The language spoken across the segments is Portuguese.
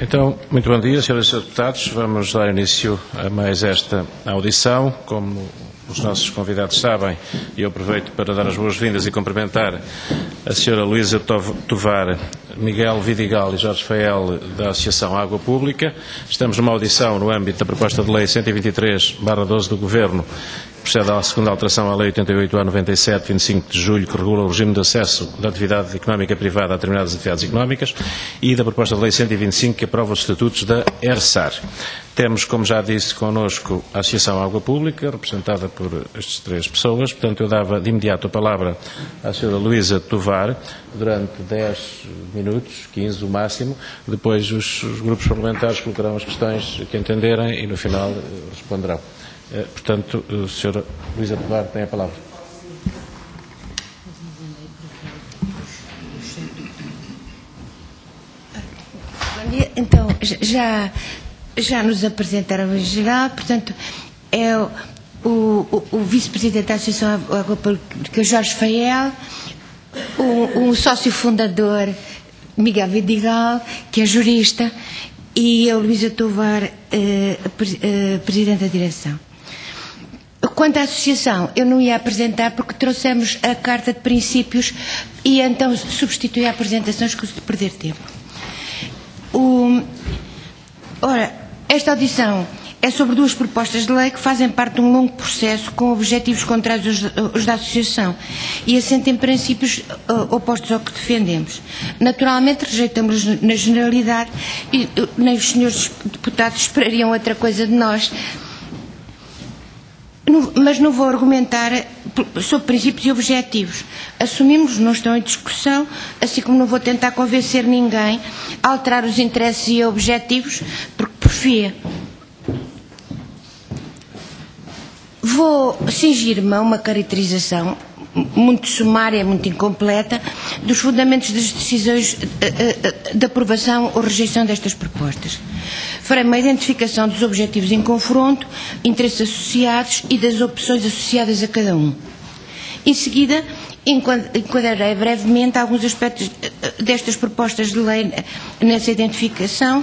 Então, muito bom dia, senhoras e senhores deputados. Vamos dar início a mais esta audição. Como os nossos convidados sabem, e eu aproveito para dar as boas-vindas e cumprimentar a senhora Luísa Tovar, Miguel Vidigal e Jorge Fael da Associação Água Pública. Estamos numa audição no âmbito da proposta de lei 123/12 do Governo, que procede à segunda alteração à Lei 88/97, 25 de julho, que regula o regime de acesso da atividade económica privada a determinadas atividades económicas, e da proposta de lei 125, que aprova os estatutos da ERSAR. Temos, como já disse, connosco a Associação Água Pública, representada por estas três pessoas. Portanto, eu dava de imediato a palavra à senhora Luísa Tovar, durante 10 minutos, 15 o máximo. Depois os grupos parlamentares colocarão as questões que entenderem e, no final, responderão. Portanto, a senhora Luísa Tovar tem a palavra. Bom dia. Então, já nos apresentaram em geral, portanto, é o vice-presidente da Associação Água Pública, Jorge Fael, um sócio fundador, Miguel Vidigal, que é jurista, e eu, Luísa Tovar, presidente da direção. Quanto à associação, eu não ia apresentar porque trouxemos a Carta de Princípios e então substituí a apresentação, escuso de perder tempo. Ora, esta audição é sobre duas propostas de lei que fazem parte de um longo processo com objetivos contrários aos da associação e assentem princípios opostos ao que defendemos. Naturalmente, rejeitamos na generalidade e nem os senhores deputados esperariam outra coisa de nós. Mas não vou argumentar sobre princípios e objetivos. Assumimos, não estão em discussão, assim como não vou tentar convencer ninguém a alterar os interesses e objetivos, porque porfia. Vou cingir-me a uma caracterização muito sumária, muito incompleta, dos fundamentos das decisões de aprovação ou rejeição destas propostas. Farei uma identificação dos objetivos em confronto, interesses associados e das opções associadas a cada um. Em seguida, enquadrarei brevemente alguns aspectos destas propostas de lei nessa identificação,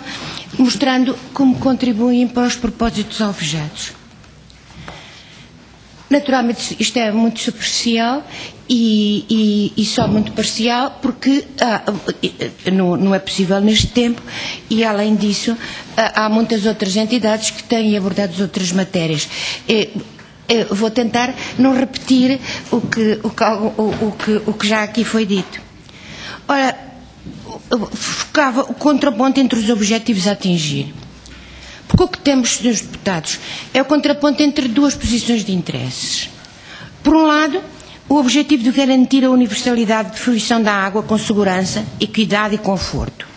mostrando como contribuem para os propósitos alvejados. Naturalmente, isto é muito superficial e só muito parcial, porque não é possível neste tempo, e além disso há muitas outras entidades que têm abordado outras matérias. Vou tentar não repetir o que já aqui foi dito. Ora, focava o contraponto entre os objetivos a atingir. Porque o que temos, senhores deputados, é o contraponto entre duas posições de interesses. Por um lado, o objetivo de garantir a universalidade de fruição da água com segurança, equidade e conforto.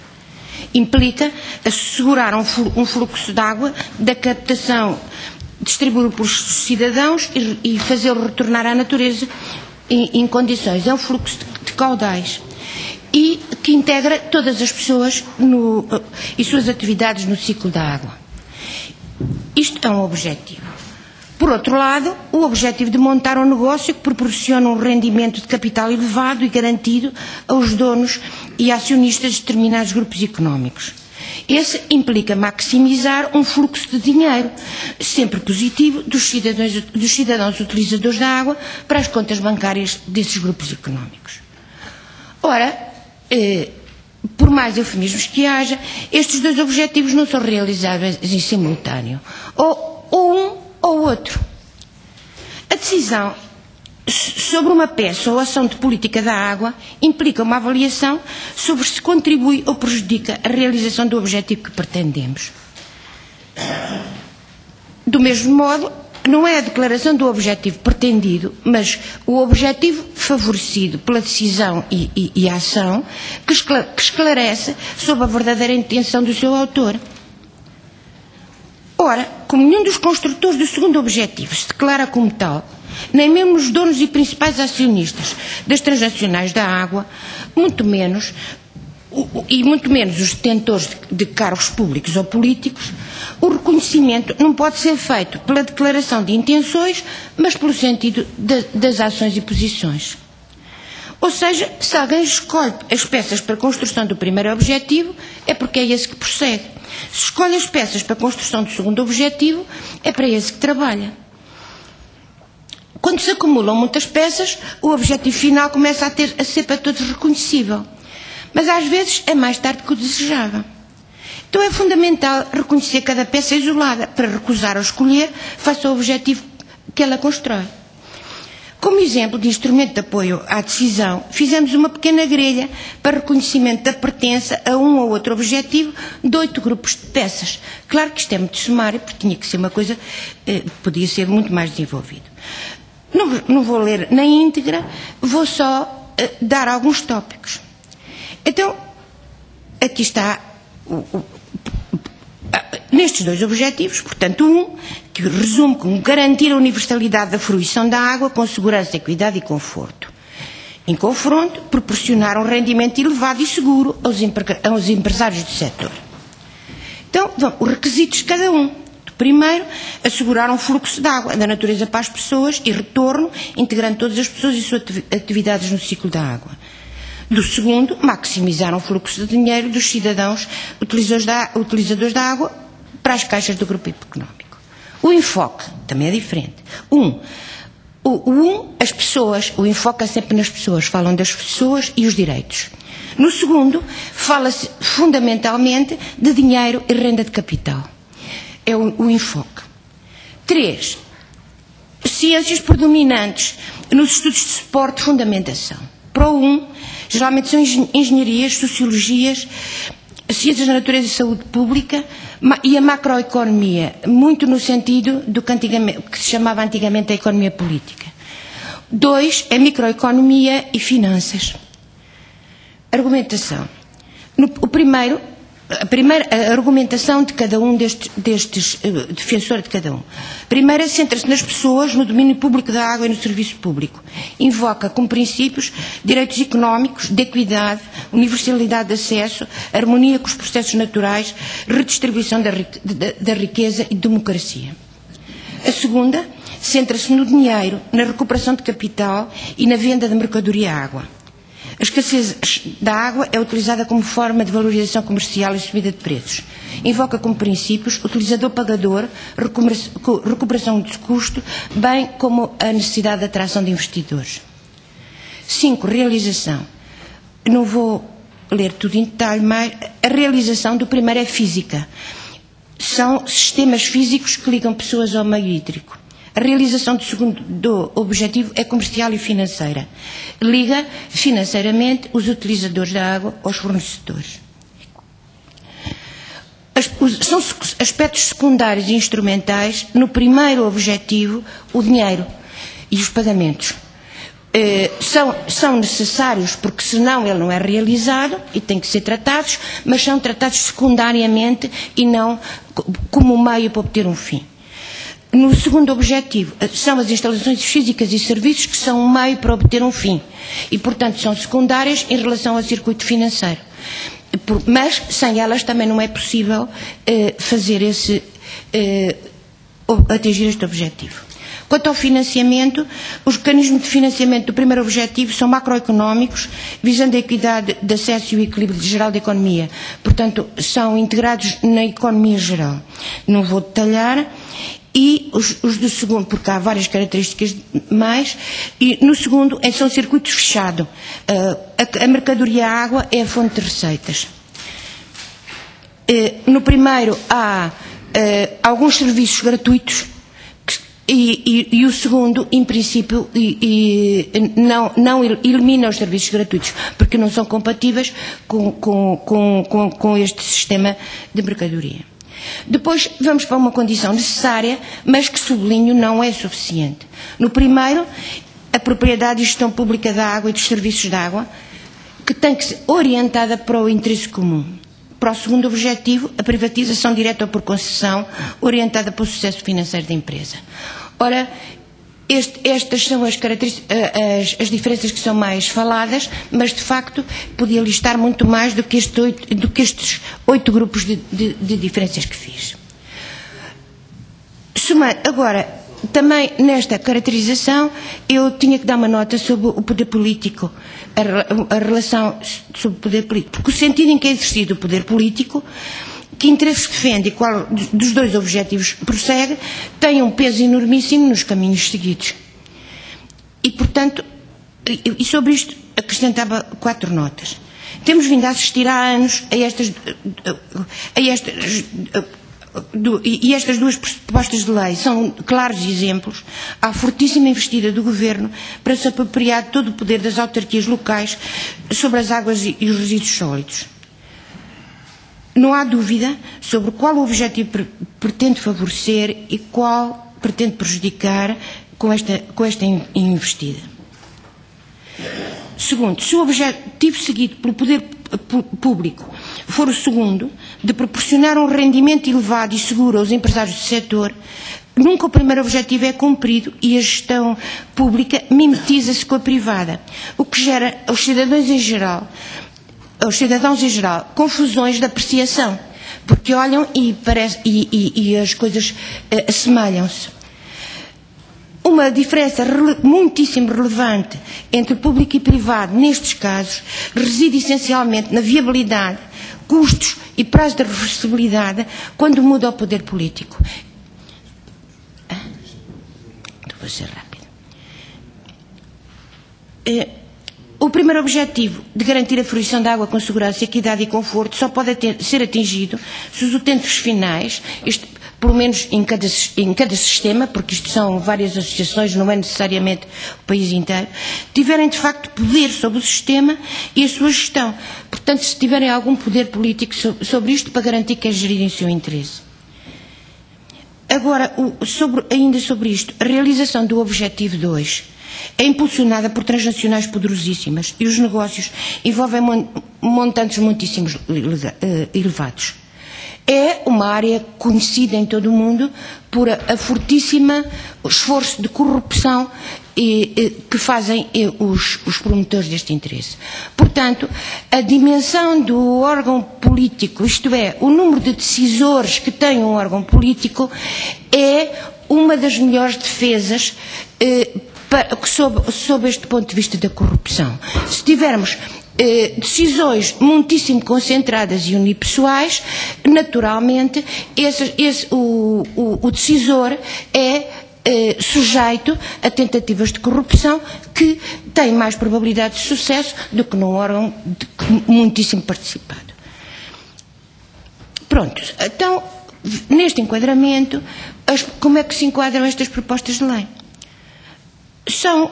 Implica assegurar um fluxo de água da captação, distribuí-lo pelos cidadãos e fazê-lo retornar à natureza em condições. É um fluxo de caudais e que integra todas as pessoas e suas atividades no ciclo da água. Isto é um objetivo. Por outro lado, o objetivo de montar um negócio que proporciona um rendimento de capital elevado e garantido aos donos e acionistas de determinados grupos económicos. Esse implica maximizar um fluxo de dinheiro, sempre positivo, dos cidadãos utilizadores da água para as contas bancárias desses grupos económicos. Ora, por mais eufemismos que haja, estes dois objetivos não são realizáveis em simultâneo. Ou um ou outro. A decisão sobre uma peça ou ação de política da água implica uma avaliação sobre se contribui ou prejudica a realização do objetivo que pretendemos. Do mesmo modo, não é a declaração do objetivo pretendido, mas o objetivo favorecido pela decisão e a ação que esclarece sobre a verdadeira intenção do seu autor. Ora, como nenhum dos construtores do segundo objetivo se declara como tal, nem mesmo os donos e principais acionistas das transnacionais da água, muito menos os detentores de cargos públicos ou políticos, o reconhecimento não pode ser feito pela declaração de intenções, mas pelo sentido das ações e posições. Ou seja, se alguém escolhe as peças para a construção do primeiro objetivo, é porque é esse que prossegue. Se escolhe as peças para a construção do segundo objetivo, é para esse que trabalha. Quando se acumulam muitas peças, o objetivo final começa a ser para todos reconhecível. Mas às vezes é mais tarde que o desejava. Então é fundamental reconhecer cada peça isolada para recusar ou escolher face ao objetivo que ela constrói. Como exemplo de instrumento de apoio à decisão, fizemos uma pequena grelha para reconhecimento da pertença a um ou outro objetivo de 8 grupos de peças. Claro que isto é muito sumário, porque tinha que ser uma coisa, podia ser muito mais desenvolvido. Não vou ler na íntegra, vou só dar alguns tópicos. Então, aqui está, nestes 2 objetivos, portanto, que resume como garantir a universalidade da fruição da água com segurança, equidade e conforto. Em confronto, proporcionar um rendimento elevado e seguro aos empresários do setor. Então, os requisitos de cada um. Primeiro, assegurar um fluxo de água da natureza para as pessoas e retorno, integrando todas as pessoas e suas atividades no ciclo da água. Do segundo, maximizar um fluxo de dinheiro dos cidadãos utilizadores da água para as caixas do grupo económico. O enfoque também é diferente. As pessoas, o enfoque é sempre nas pessoas, falam das pessoas e os direitos. No segundo, fala-se fundamentalmente de dinheiro e renda de capital. É o enfoque. 3. Ciências predominantes nos estudos de suporte e fundamentação. Para o 1, geralmente são engenharias, sociologias, ciências da natureza e saúde pública e a macroeconomia, muito no sentido do que se chamava antigamente a economia política. 2 é microeconomia e finanças. Argumentação. A argumentação de cada um destes defensores de cada um. Primeiro, centra-se nas pessoas, no domínio público da água e no serviço público. Invoca como princípios direitos económicos, de equidade, universalidade de acesso, harmonia com os processos naturais, redistribuição da riqueza e democracia. A segunda, centra-se no dinheiro, na recuperação de capital e na venda da mercadoria água. A escassez da água é utilizada como forma de valorização comercial e subida de preços. Invoca como princípios utilizador-pagador, recuperação de custo, bem como a necessidade de atração de investidores. 5. Realização. Não vou ler tudo em detalhe, mas a realização do primeiro é física. São sistemas físicos que ligam pessoas ao meio hídrico. A realização do segundo objetivo é comercial e financeira. Liga financeiramente os utilizadores da água aos fornecedores. São aspectos secundários e instrumentais no primeiro objetivo, o dinheiro e os pagamentos. São necessários porque senão ele não é realizado e tem que ser tratados, mas são tratados secundariamente e não como meio para obter um fim. No segundo objetivo, são as instalações físicas e serviços que são um meio para obter um fim e, portanto, são secundárias em relação ao circuito financeiro. Mas, sem elas, também não é possível atingir este objetivo. Quanto ao financiamento, os mecanismos de financiamento do primeiro objetivo são macroeconómicos, visando a equidade de acesso e o equilíbrio geral da economia. Portanto, são integrados na economia geral. Não vou detalhar. E os do segundo, porque há várias características mais, e no segundo são circuitos fechados. A mercadoria água é a fonte de receitas. No primeiro há alguns serviços gratuitos e o segundo, em princípio, não elimina os serviços gratuitos, porque não são compatíveis com este sistema de mercadoria. Depois vamos para uma condição necessária, mas que, sublinho, não é suficiente. No primeiro, a propriedade e gestão pública da água e dos serviços de água, que tem que ser orientada para o interesse comum. Para o segundo objetivo, a privatização direta ou por concessão, orientada para o sucesso financeiro da empresa. Ora, estas são as características, as diferenças que são mais faladas, mas de facto podia listar muito mais do que estes 8 grupos de diferenças que fiz. Agora, também nesta caracterização eu tinha que dar uma nota sobre o poder político, a relação sobre o poder político, porque o sentido em que é exercido o poder político, que interesses defende e qual dos dois objetivos prossegue, tem um peso enormíssimo nos caminhos seguidos. E, portanto, e sobre isto acrescentava 4 notas. Temos vindo a assistir há anos a estas duas propostas de lei são claros exemplos à fortíssima investida do Governo para se apropriar de todo o poder das autarquias locais sobre as águas e os resíduos sólidos. Não há dúvida sobre qual o objetivo pretende favorecer e qual pretende prejudicar com esta investida. Segundo, se o objetivo seguido pelo poder público for o segundo, de proporcionar um rendimento elevado e seguro aos empresários do setor, nunca o primeiro objetivo é cumprido e a gestão pública mimetiza-se com a privada, o que gera aos cidadãos em geral confusões de apreciação, porque olham e as coisas assemelham-se. Uma diferença muitíssimo relevante entre o público e privado, nestes casos, reside essencialmente na viabilidade, custos e prazo de reversibilidade quando muda o poder político. Vou ser rápido. O primeiro objetivo de garantir a fruição da água com segurança, equidade e conforto só pode ser atingido se os utentes finais, pelo menos em cada sistema, porque isto são várias associações, não é necessariamente o país inteiro, tiverem de facto poder sobre o sistema e a sua gestão. Portanto, se tiverem algum poder político sobre isto, para garantir que é gerido em seu interesse. Agora, ainda sobre isto, a realização do objetivo 2 é impulsionada por transnacionais poderosíssimas e os negócios envolvem montantes muitíssimos elevados. É uma área conhecida em todo o mundo por a fortíssima esforço de corrupção que fazem os promotores deste interesse. Portanto, a dimensão do órgão político, isto é, o número de decisores que tem um órgão político, é uma das melhores defesas sob este ponto de vista da corrupção. Se tivermos decisões muitíssimo concentradas e unipessoais, naturalmente o decisor é sujeito a tentativas de corrupção que têm mais probabilidade de sucesso do que num órgão muitíssimo participado. Pronto, então, neste enquadramento, como é que se enquadram estas propostas de lei? São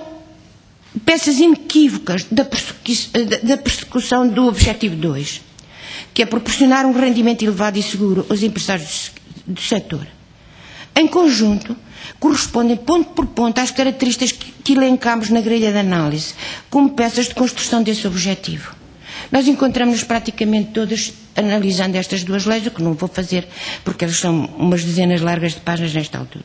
peças inequívocas da persecução do objetivo 2, que é proporcionar um rendimento elevado e seguro aos empresários do setor. Em conjunto, correspondem ponto por ponto às características que elencamos na grelha de análise, como peças de construção desse objetivo. Nós encontramos praticamente todas analisando estas duas leis, o que não vou fazer, porque elas são umas dezenas largas de páginas nesta altura.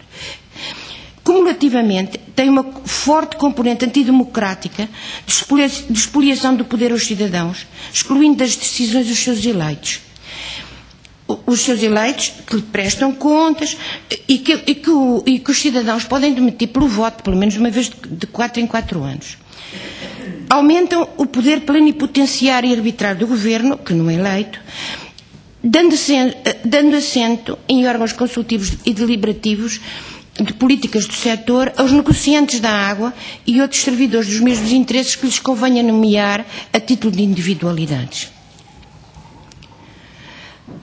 Cumulativamente, tem uma forte componente antidemocrática de expoliação do poder aos cidadãos, excluindo das decisões os seus eleitos. Os seus eleitos que lhe prestam contas e que os cidadãos podem demitir pelo voto, pelo menos uma vez de 4 em 4 anos. Aumentam o poder plenipotenciário e arbitrário do Governo, que não é eleito, dando assento em órgãos consultivos e deliberativos de políticas do setor aos negociantes da água e outros servidores dos mesmos interesses que lhes convenha nomear a título de individualidades.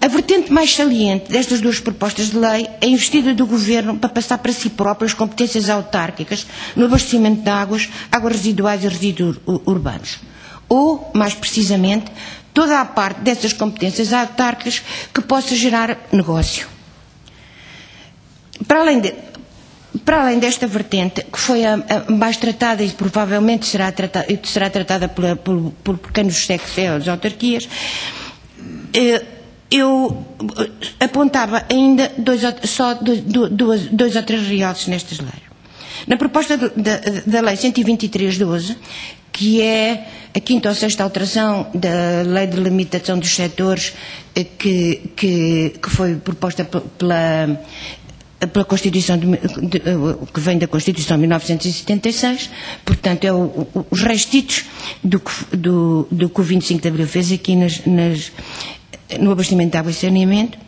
A vertente mais saliente destas duas propostas de lei é a investida do Governo para passar para si próprio as competências autárquicas no abastecimento de águas residuais e resíduos urbanos. Ou, mais precisamente, toda a parte dessas competências autárquicas que possa gerar negócio. Para além desta vertente, que foi a mais tratada e provavelmente será tratada por pequenos secos das autarquias, eu apontava ainda dois ou três realces nestas leis. Na proposta da Lei 123/12, que é a 5ª ou 6ª alteração da Lei de Limitação dos Setores, que foi proposta pela pela Constituição que vem da Constituição de 1976, portanto é os restitos do que o 25 de Abril fez aqui no abastecimento de água e saneamento,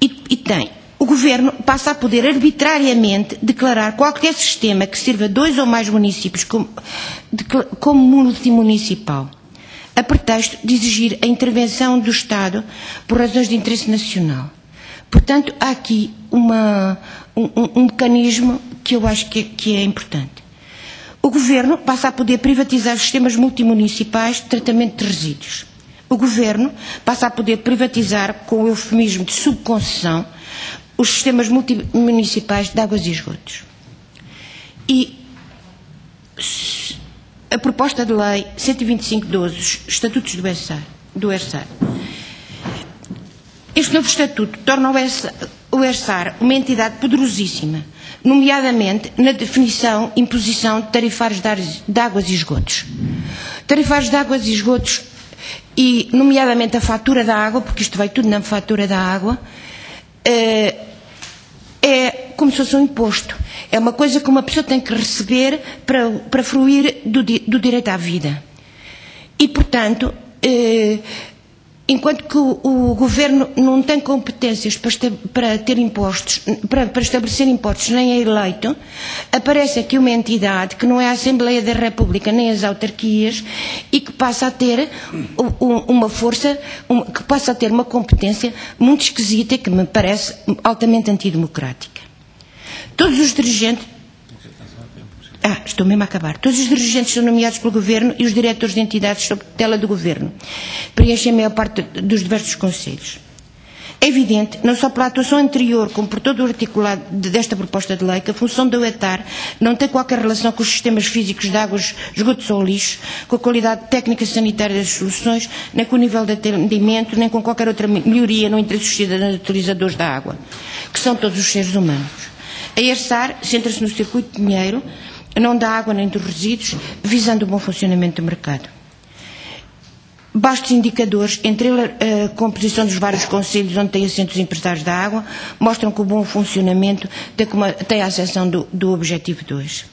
e tem. O Governo passa a poder arbitrariamente declarar qualquer sistema que sirva 2 ou mais municípios como multimunicipal, a pretexto de exigir a intervenção do Estado por razões de interesse nacional. Portanto, há aqui um mecanismo que eu acho que é importante. O Governo passa a poder privatizar os sistemas multimunicipais de tratamento de resíduos. O Governo passa a poder privatizar, com o eufemismo de subconcessão, os sistemas multimunicipais de águas e esgotos. E a proposta de lei 125/12, os estatutos do ERSAR. Este novo estatuto torna o ERSAR uma entidade poderosíssima, nomeadamente na definição e imposição de tarifários de águas e esgotos. Tarifários de águas e esgotos, e nomeadamente a fatura da água, porque isto vai tudo na fatura da água, é como se fosse um imposto. É uma coisa que uma pessoa tem que receber para fruir do direito à vida. E, portanto, enquanto que o Governo não tem competências para ter impostos, para estabelecer impostos, nem é eleito, aparece aqui uma entidade que não é a Assembleia da República, nem as autarquias, e que passa a ter uma força, que passa a ter uma competência muito esquisita, que me parece altamente antidemocrática. Todos os dirigentes... estou mesmo a acabar. Todos os dirigentes são nomeados pelo Governo e os diretores de entidades sob tutela do Governo preenchem a maior parte dos diversos conselhos. É evidente, não só pela atuação anterior, como por todo o articulado desta proposta de lei, que a função da UETAR não tem qualquer relação com os sistemas físicos de águas, esgotos ou lixo, com a qualidade técnica sanitária das soluções, nem com o nível de atendimento, nem com qualquer outra melhoria no interesse dos cidadãos utilizadores da água, que são todos os seres humanos. A ERSAR centra-se no circuito de dinheiro, não da água nem dos resíduos, visando o bom funcionamento do mercado. Bastos indicadores, entre eles a composição dos vários conselhos onde têm assentos os empresários da água, mostram que o bom funcionamento tem a ascensão do objetivo 2.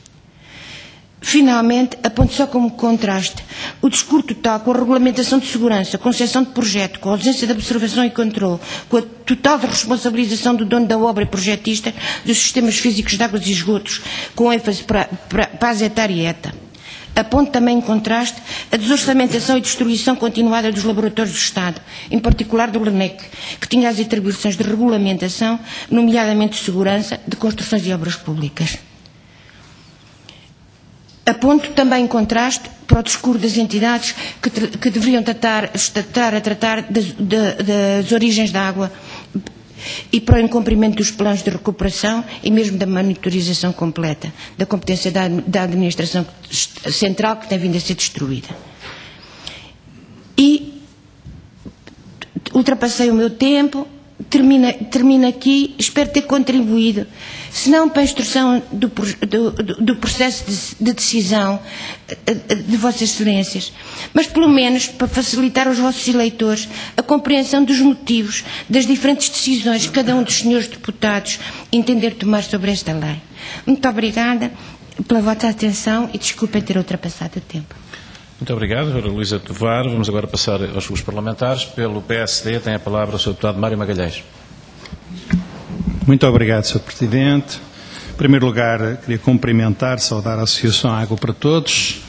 Finalmente, aponto só como contraste o descuro total com a regulamentação de segurança, com exceção de projeto, com a ausência de observação e controle, com a total responsabilização do dono da obra e projetista dos sistemas físicos de águas e esgotos, com ênfase para a ZETAR e ETA. Aponto também em contraste a desorçamentação e destruição continuada dos laboratórios do Estado, em particular do LENEC, que tinha as atribuições de regulamentação, nomeadamente de segurança, de construções e obras públicas. Aponto também em contraste para o discurso das entidades que deveriam estar a tratar das origens da água e para o incumprimento dos planos de recuperação e mesmo da monitorização completa, da competência da administração central que tem vindo a ser destruída. E ultrapassei o meu tempo, termino aqui, espero ter contribuído, se não para a instrução do processo de decisão de vossas excelências, mas pelo menos para facilitar aos vossos eleitores a compreensão dos motivos das diferentes decisões que cada um dos senhores deputados entender tomar sobre esta lei. Muito obrigada pela vossa atenção e desculpem ter ultrapassado o tempo. Muito obrigado, Sra. Luísa Tovar. Vamos agora passar aos grupos parlamentares. Pelo PSD tem a palavra o Sr. Deputado Mário Magalhães. Muito obrigado, Sr. Presidente. Em primeiro lugar, queria cumprimentar, saudar a Associação Água para Todos,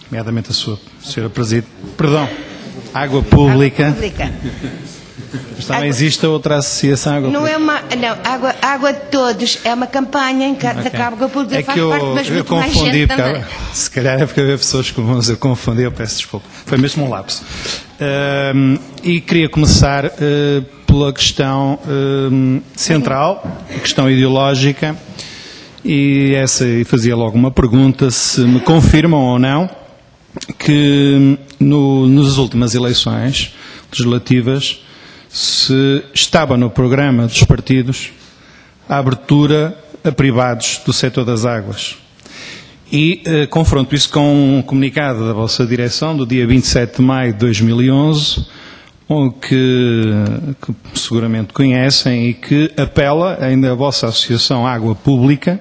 nomeadamente a sua Sra. Presidente, Água Pública. Mas também existe outra associação Água Pública. Água de Todos é uma campanha em que a Água Pública faz parte, mas muito mais gente também. Se calhar é porque havia pessoas comuns, eu confundi, eu peço desculpa. Foi mesmo um lapso. E queria começar pela questão central, a questão ideológica, e fazia logo uma pergunta, se me confirmam ou não que nas últimas eleições legislativas se estava no programa dos partidos a abertura a privados do setor das águas. E confronto isso com um comunicado da vossa direção do dia 27 de maio de 2011, que seguramente conhecem e que apela, ainda a vossa Associação Água Pública,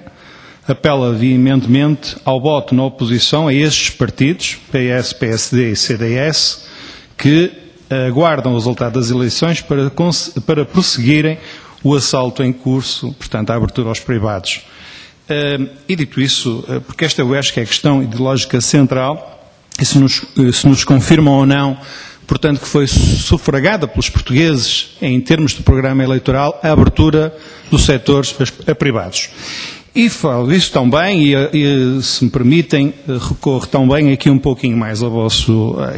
apela veementemente ao voto na oposição a estes partidos, PS, PSD e CDS, que aguardam o resultado das eleições para prosseguirem o assalto em curso, portanto, a abertura aos privados. E dito isso, porque esta eu acho que é a questão ideológica central, e se nos confirmam ou não, portanto, que foi sufragada pelos portugueses, em termos de programa eleitoral, a abertura dos setores a privados. E falo isso também, e se me permitem, recorro também aqui um pouquinho mais a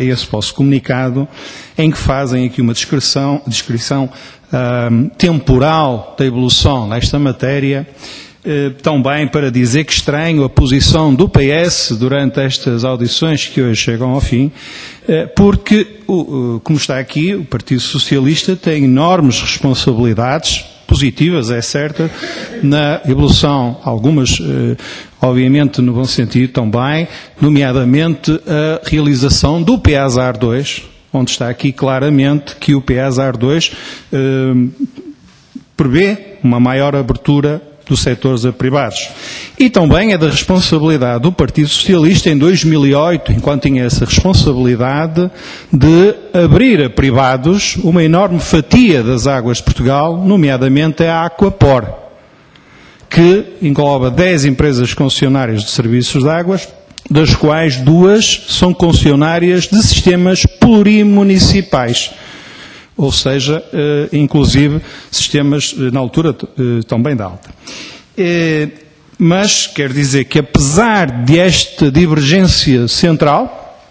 esse vosso comunicado, em que fazem aqui uma descrição temporal da evolução nesta matéria, também para dizer que estranho a posição do PS durante estas audições que hoje chegam ao fim, porque, como está aqui, o Partido Socialista tem enormes responsabilidades positivas, é certo, na evolução, algumas, obviamente, no bom sentido também, nomeadamente a realização do PEASAR 2, onde está aqui claramente que o PEASAR 2 prevê uma maior abertura dos setores a privados. E também é da responsabilidade do Partido Socialista, em 2008, enquanto tinha essa responsabilidade, de abrir a privados uma enorme fatia das águas de Portugal, nomeadamente a Aquapor, que engloba 10 empresas concessionárias de serviços de águas, das quais 2 são concessionárias de sistemas plurimunicipais. Ou seja, inclusive sistemas, na altura, também da alta. Mas, quer dizer que apesar desta divergência central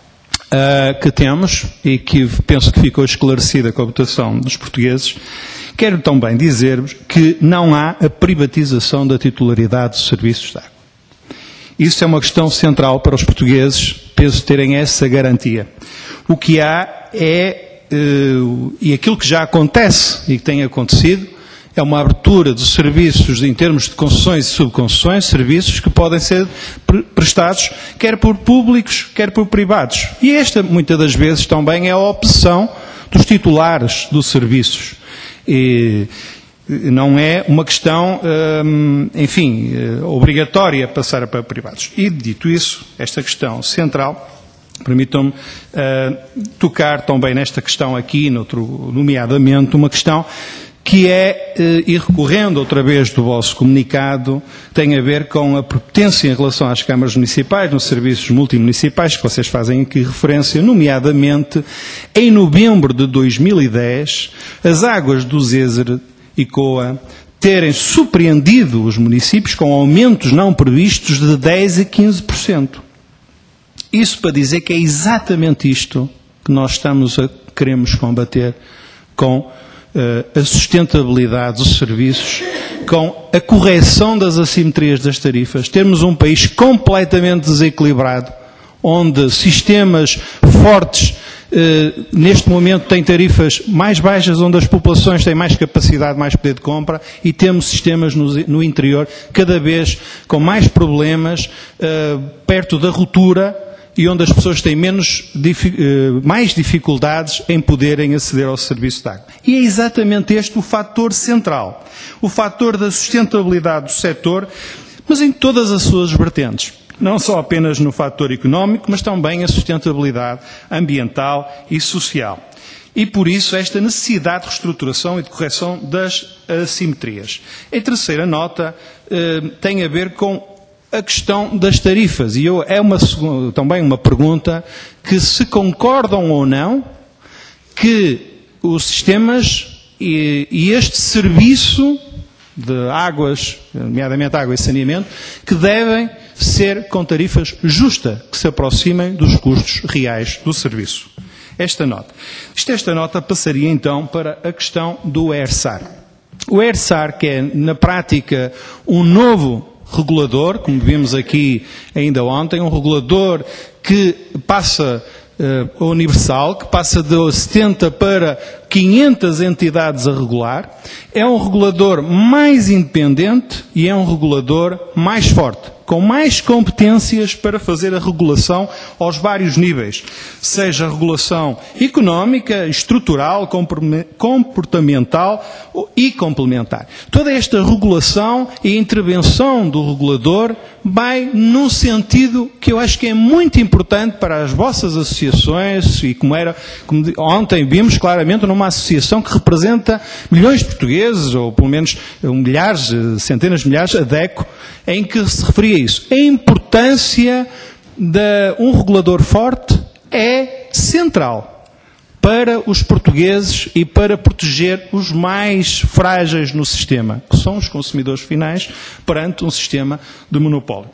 que temos, e que penso que ficou esclarecida com a votação dos portugueses, quero também dizer-vos que não há a privatização da titularidade dos serviços de água. Isso é uma questão central para os portugueses, penso terem essa garantia. O que há é e aquilo que já acontece e que tem acontecido é uma abertura dos serviços em termos de concessões e subconcessões, serviços que podem ser prestados quer por públicos, quer por privados. E esta, muitas das vezes, também é a opção dos titulares dos serviços. E não é uma questão, enfim, obrigatória passar para privados. E, dito isso, esta questão central, permitam-me tocar também nesta questão aqui, nomeadamente, uma questão que é, e recorrendo outra vez do vosso comunicado, tem a ver com a prepotência em relação às câmaras municipais, nos serviços multimunicipais, que vocês fazem aqui referência, nomeadamente, em novembro de 2010, as águas do Zézer e Coa terem surpreendido os municípios com aumentos não previstos de 10% a 15%. Isso para dizer que é exatamente isto que nós queremos combater com a sustentabilidade dos serviços, com a correção das assimetrias das tarifas, termos um país completamente desequilibrado, onde sistemas fortes neste momento têm tarifas mais baixas, onde as populações têm mais capacidade, mais poder de compra, e temos sistemas no interior cada vez com mais problemas, perto da ruptura, e onde as pessoas têm mais dificuldades em poderem aceder ao serviço de água. E é exatamente este o fator central, o fator da sustentabilidade do setor, mas em todas as suas vertentes. Não só apenas no fator económico, mas também a sustentabilidade ambiental e social. E por isso esta necessidade de reestruturação e de correção das assimetrias. A terceira nota tem a ver com a questão das tarifas, e também uma pergunta que se concordam ou não que os sistemas e este serviço de águas, nomeadamente água e saneamento, que devem ser com tarifas justas, que se aproximem dos custos reais do serviço. Esta nota passaria então para a questão do ERSAR. O ERSAR, que é na prática um novo regulador, como vimos aqui ainda ontem, um regulador que passa universal, que passa de 70 para 500 entidades a regular, é um regulador mais independente e é um regulador mais forte, com mais competências para fazer a regulação aos vários níveis, seja a regulação económica, estrutural, comportamental e complementar. Toda esta regulação e intervenção do regulador vai num sentido que eu acho que é muito importante para as vossas associações, e como ontem vimos claramente numa associação que representa milhões de portugueses, ou pelo menos milhares, centenas de milhares, a DECO, em que se referia a isso. A importância de um regulador forte é central para os portugueses e para proteger os mais frágeis no sistema, que são os consumidores finais, perante um sistema de monopólio.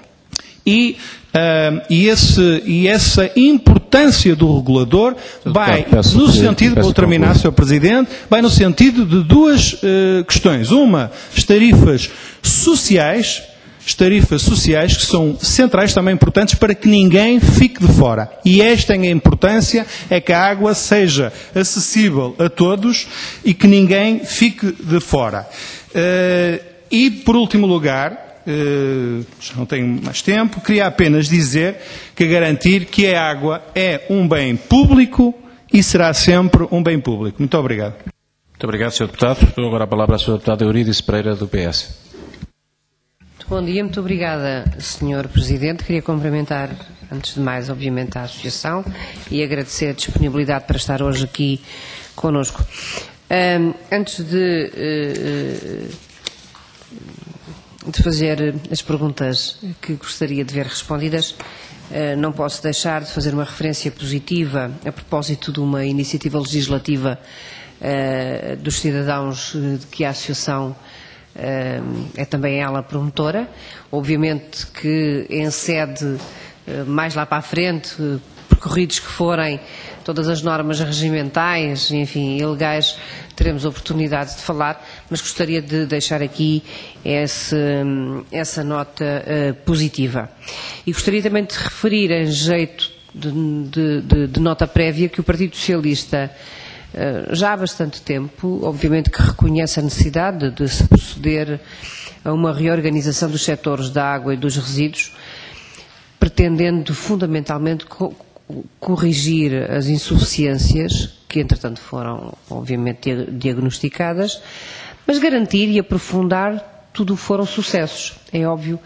E essa importância do regulador vai no sentido, vou terminar, Sr. Presidente, vai no sentido de duas questões. Uma, as tarifas sociais que são centrais, também importantes, para que ninguém fique de fora. E esta é a importância, é que a água seja acessível a todos e que ninguém fique de fora. E, por último lugar, já não tenho mais tempo, queria apenas dizer que garantir que a água é um bem público e será sempre um bem público. Muito obrigado. Muito obrigado, Sr. Deputado. Dou agora a palavra à Sra. Deputada Eurídice Pereira, do PS. Bom dia, muito obrigada, Sr. Presidente. Queria cumprimentar, antes de mais, obviamente, a Associação e agradecer a disponibilidade para estar hoje aqui connosco. Antes de fazer as perguntas que gostaria de ver respondidas, não posso deixar de fazer uma referência positiva a propósito de uma iniciativa legislativa dos cidadãos de que a Associação é também ela promotora. Obviamente que em sede mais lá para a frente, percorridos que forem todas as normas regimentais, enfim, e legais, teremos oportunidade de falar, mas gostaria de deixar aqui essa nota positiva. E gostaria também de referir, em jeito de nota prévia, que o Partido Socialista, já há bastante tempo, obviamente que reconhece a necessidade de se proceder a uma reorganização dos setores da água e dos resíduos, pretendendo fundamentalmente corrigir as insuficiências que, entretanto, foram, obviamente, diagnosticadas, mas garantir e aprofundar tudo foram sucessos. É óbvio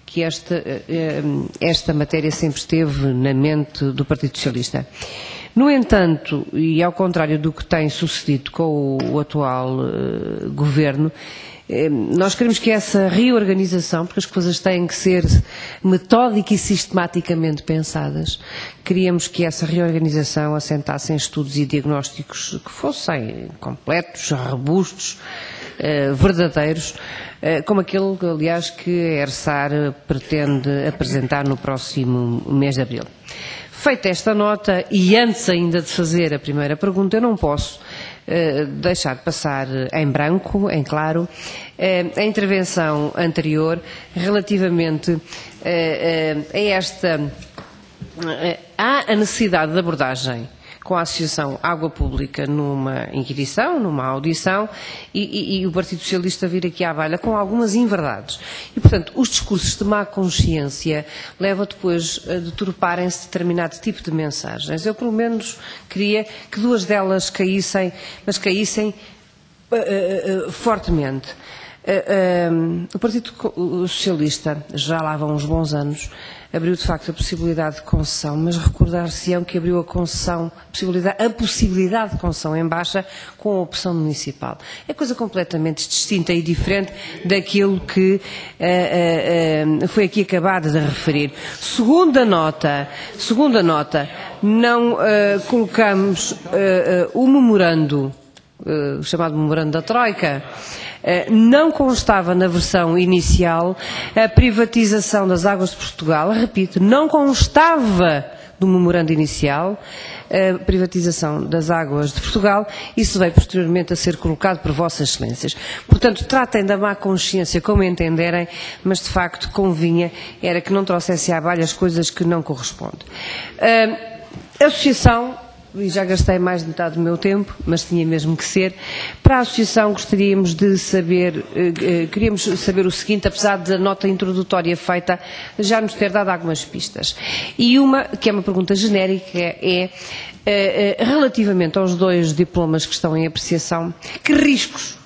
que esta matéria sempre esteve na mente do Partido Socialista. No entanto, e ao contrário do que tem sucedido com o atual governo, nós queremos que essa reorganização, porque as coisas têm que ser metódica e sistematicamente pensadas, queríamos que essa reorganização assentasse em estudos e diagnósticos que fossem completos, robustos, verdadeiros, como aquele, aliás, que a ERSAR pretende apresentar no próximo mês de abril. Feita esta nota, e antes ainda de fazer a primeira pergunta, eu não posso deixar de passar em branco, em claro, a intervenção anterior relativamente à necessidade de abordagem com a Associação Água Pública numa inquirição, numa audição, e o Partido Socialista vir aqui à baila com algumas inverdades. E, portanto, os discursos de má consciência levam depois a deturparem-se determinado tipo de mensagens. Eu, pelo menos, queria que duas delas caíssem, mas caíssem fortemente. O Partido Socialista, já lá vão uns bons anos, abriu de facto a possibilidade de concessão, mas recordar-se-ão que abriu a possibilidade de concessão em baixa com a opção municipal. É coisa completamente distinta e diferente daquilo que foi aqui acabado de referir. Segunda nota, não colocamos o memorando, chamado memorando da Troika. Não constava na versão inicial a privatização das águas de Portugal, repito, não constava do memorando inicial a privatização das águas de Portugal, isso veio posteriormente a ser colocado por Vossas Excelências. Portanto, tratem da má consciência como entenderem, mas de facto convinha era que não trouxesse à baila as coisas que não correspondem. A Associação e já gastei mais de metade do meu tempo, mas tinha mesmo que ser. Para a Associação gostaríamos de saber, queríamos saber o seguinte, apesar da nota introdutória feita, já nos ter dado algumas pistas. E uma, que é uma pergunta genérica, é relativamente aos 2 diplomas que estão em apreciação, que riscos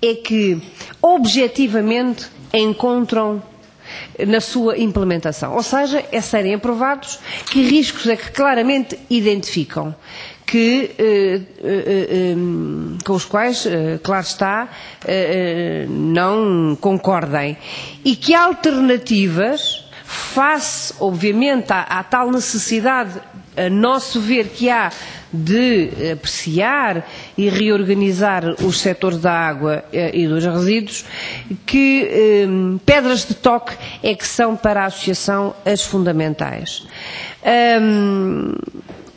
é que objetivamente encontram na sua implementação, ou seja, é serem aprovados, que riscos é que claramente identificam, com os quais, claro está, não concordem, e que alternativas, face, obviamente, à tal necessidade, a nosso ver, que há de apreciar e reorganizar os setores da água e dos resíduos, que pedras de toque é que são para a Associação as fundamentais.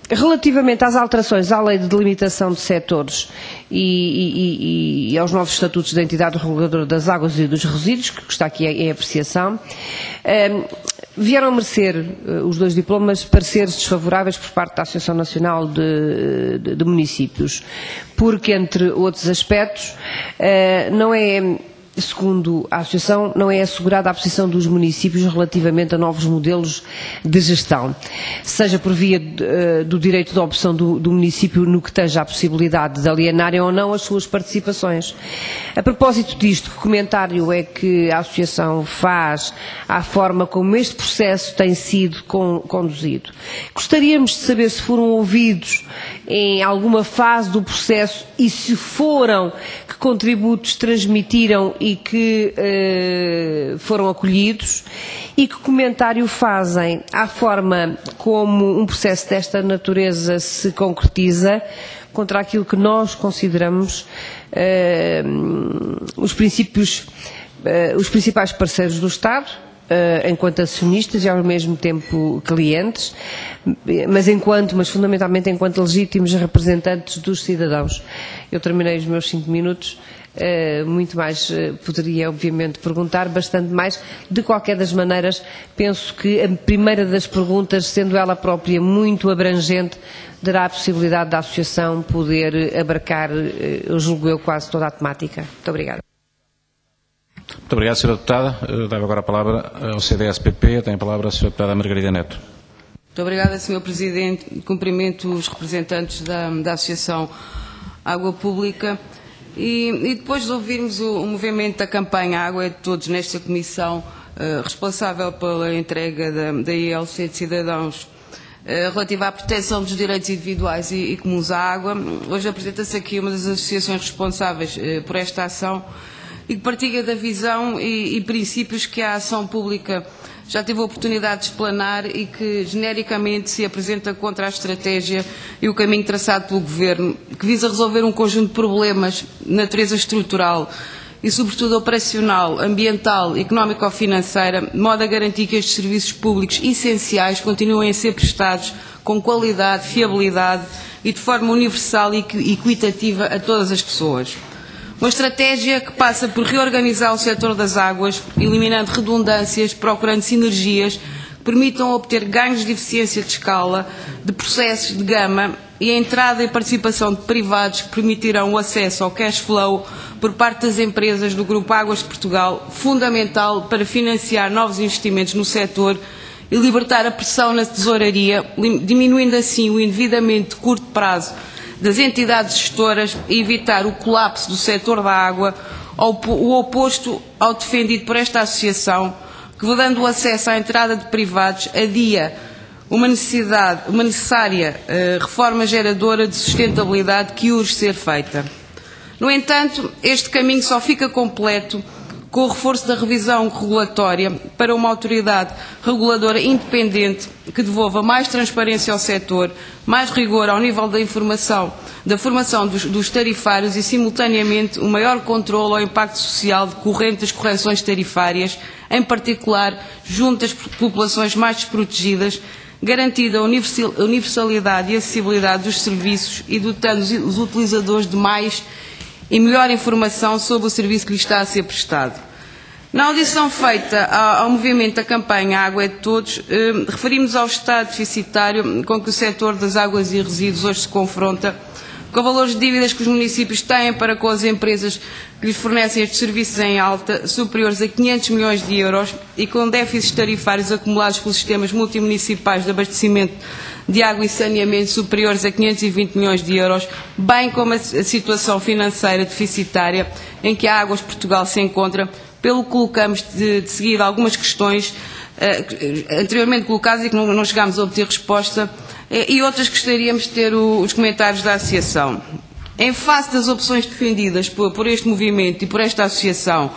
Relativamente às alterações à lei de delimitação de setores e aos novos estatutos da entidade reguladora das águas e dos resíduos, que está aqui em apreciação, vieram merecer os 2 diplomas pareceres desfavoráveis por parte da Associação Nacional de Municípios, porque, entre outros aspectos, não é, segundo a Associação, não é assegurada a posição dos municípios relativamente a novos modelos de gestão, seja por via do direito de opção do município no que tange à possibilidade de alienarem ou não as suas participações. A propósito disto, que comentário é que a Associação faz à forma como este processo tem sido conduzido? Gostaríamos de saber se foram ouvidos em alguma fase do processo e se foram, que contributos transmitiram e que foram acolhidos, e que comentário fazem à forma como um processo desta natureza se concretiza contra aquilo que nós consideramos os principais parceiros do Estado, enquanto acionistas e ao mesmo tempo clientes, mas fundamentalmente enquanto legítimos representantes dos cidadãos. Eu terminei os meus 5 minutos. Muito mais poderia, obviamente, perguntar, bastante mais. De qualquer das maneiras, penso que a primeira das perguntas, sendo ela própria muito abrangente, dará a possibilidade da Associação poder abarcar, eu julgo eu, quase toda a temática. Muito obrigada. Muito obrigado, Sra. Deputada. Dava agora a palavra ao CDS-PP. Tem a palavra a Sra. Deputada Margarida Neto. Muito obrigada, Sr. Presidente. Cumprimento os representantes da Associação Água Pública. E depois de ouvirmos o movimento da campanha Água é de Todos nesta comissão, responsável pela entrega da ILC de cidadãos relativa à proteção dos direitos individuais e comuns à água, hoje apresenta-se aqui uma das associações responsáveis por esta ação e que partilha da visão e princípios que a ação pública já teve a oportunidade de explanar e que genericamente se apresenta contra a estratégia e o caminho traçado pelo Governo, que visa resolver um conjunto de problemas de natureza estrutural e sobretudo operacional, ambiental, económico-financeira, de modo a garantir que estes serviços públicos essenciais continuem a ser prestados com qualidade, fiabilidade e de forma universal e equitativa a todas as pessoas. Uma estratégia que passa por reorganizar o setor das águas, eliminando redundâncias, procurando sinergias que permitam obter ganhos de eficiência de escala, de processos de gama e a entrada e participação de privados que permitirão o acesso ao cash flow por parte das empresas do Grupo Águas de Portugal, fundamental para financiar novos investimentos no setor e libertar a pressão na tesouraria, diminuindo assim o endividamento de curto prazo das entidades gestoras e evitar o colapso do setor da água, o oposto ao defendido por esta associação, que, dando o acesso à entrada de privados, adia uma necessária reforma geradora de sustentabilidade que urge ser feita. No entanto, este caminho só fica completo com o reforço da revisão regulatória para uma autoridade reguladora independente que devolva mais transparência ao setor, mais rigor ao nível da informação, da formação dos tarifários e, simultaneamente, um maior controle ao impacto social decorrente das correções tarifárias, em particular junto às populações mais desprotegidas, garantida a universalidade e acessibilidade dos serviços e dotando os utilizadores de mais e melhor informação sobre o serviço que lhes está a ser prestado. Na audição feita ao movimento da campanha Água é de Todos, referimos ao estado deficitário com que o setor das águas e resíduos hoje se confronta, com valores de dívidas que os municípios têm para com as empresas que lhes fornecem estes serviços em alta, superiores a 500 milhões de euros, e com déficits tarifários acumulados pelos sistemas multimunicipais de abastecimento de água e saneamento superiores a 520 milhões de euros, bem como a situação financeira deficitária em que a Águas Portugal se encontra, pelo que colocamos de seguida algumas questões anteriormente colocadas e que não chegámos a obter resposta, e outras gostaríamos de ter os comentários da Associação. Em face das opções defendidas por este movimento e por esta Associação,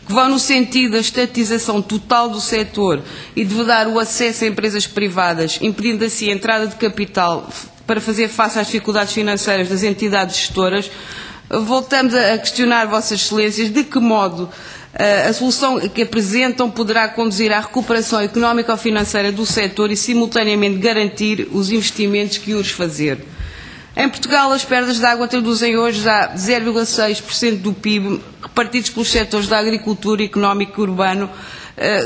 que vão no sentido da estatização total do setor e de vedar o acesso a empresas privadas, impedindo assim a entrada de capital para fazer face às dificuldades financeiras das entidades gestoras, voltamos a questionar Vossas Excelências de que modo a solução que apresentam poderá conduzir à recuperação económica ou financeira do setor e simultaneamente garantir os investimentos que urge fazer. Em Portugal, as perdas de água traduzem hoje já 0,6% do PIB, repartidos pelos setores da agricultura, económico e urbano,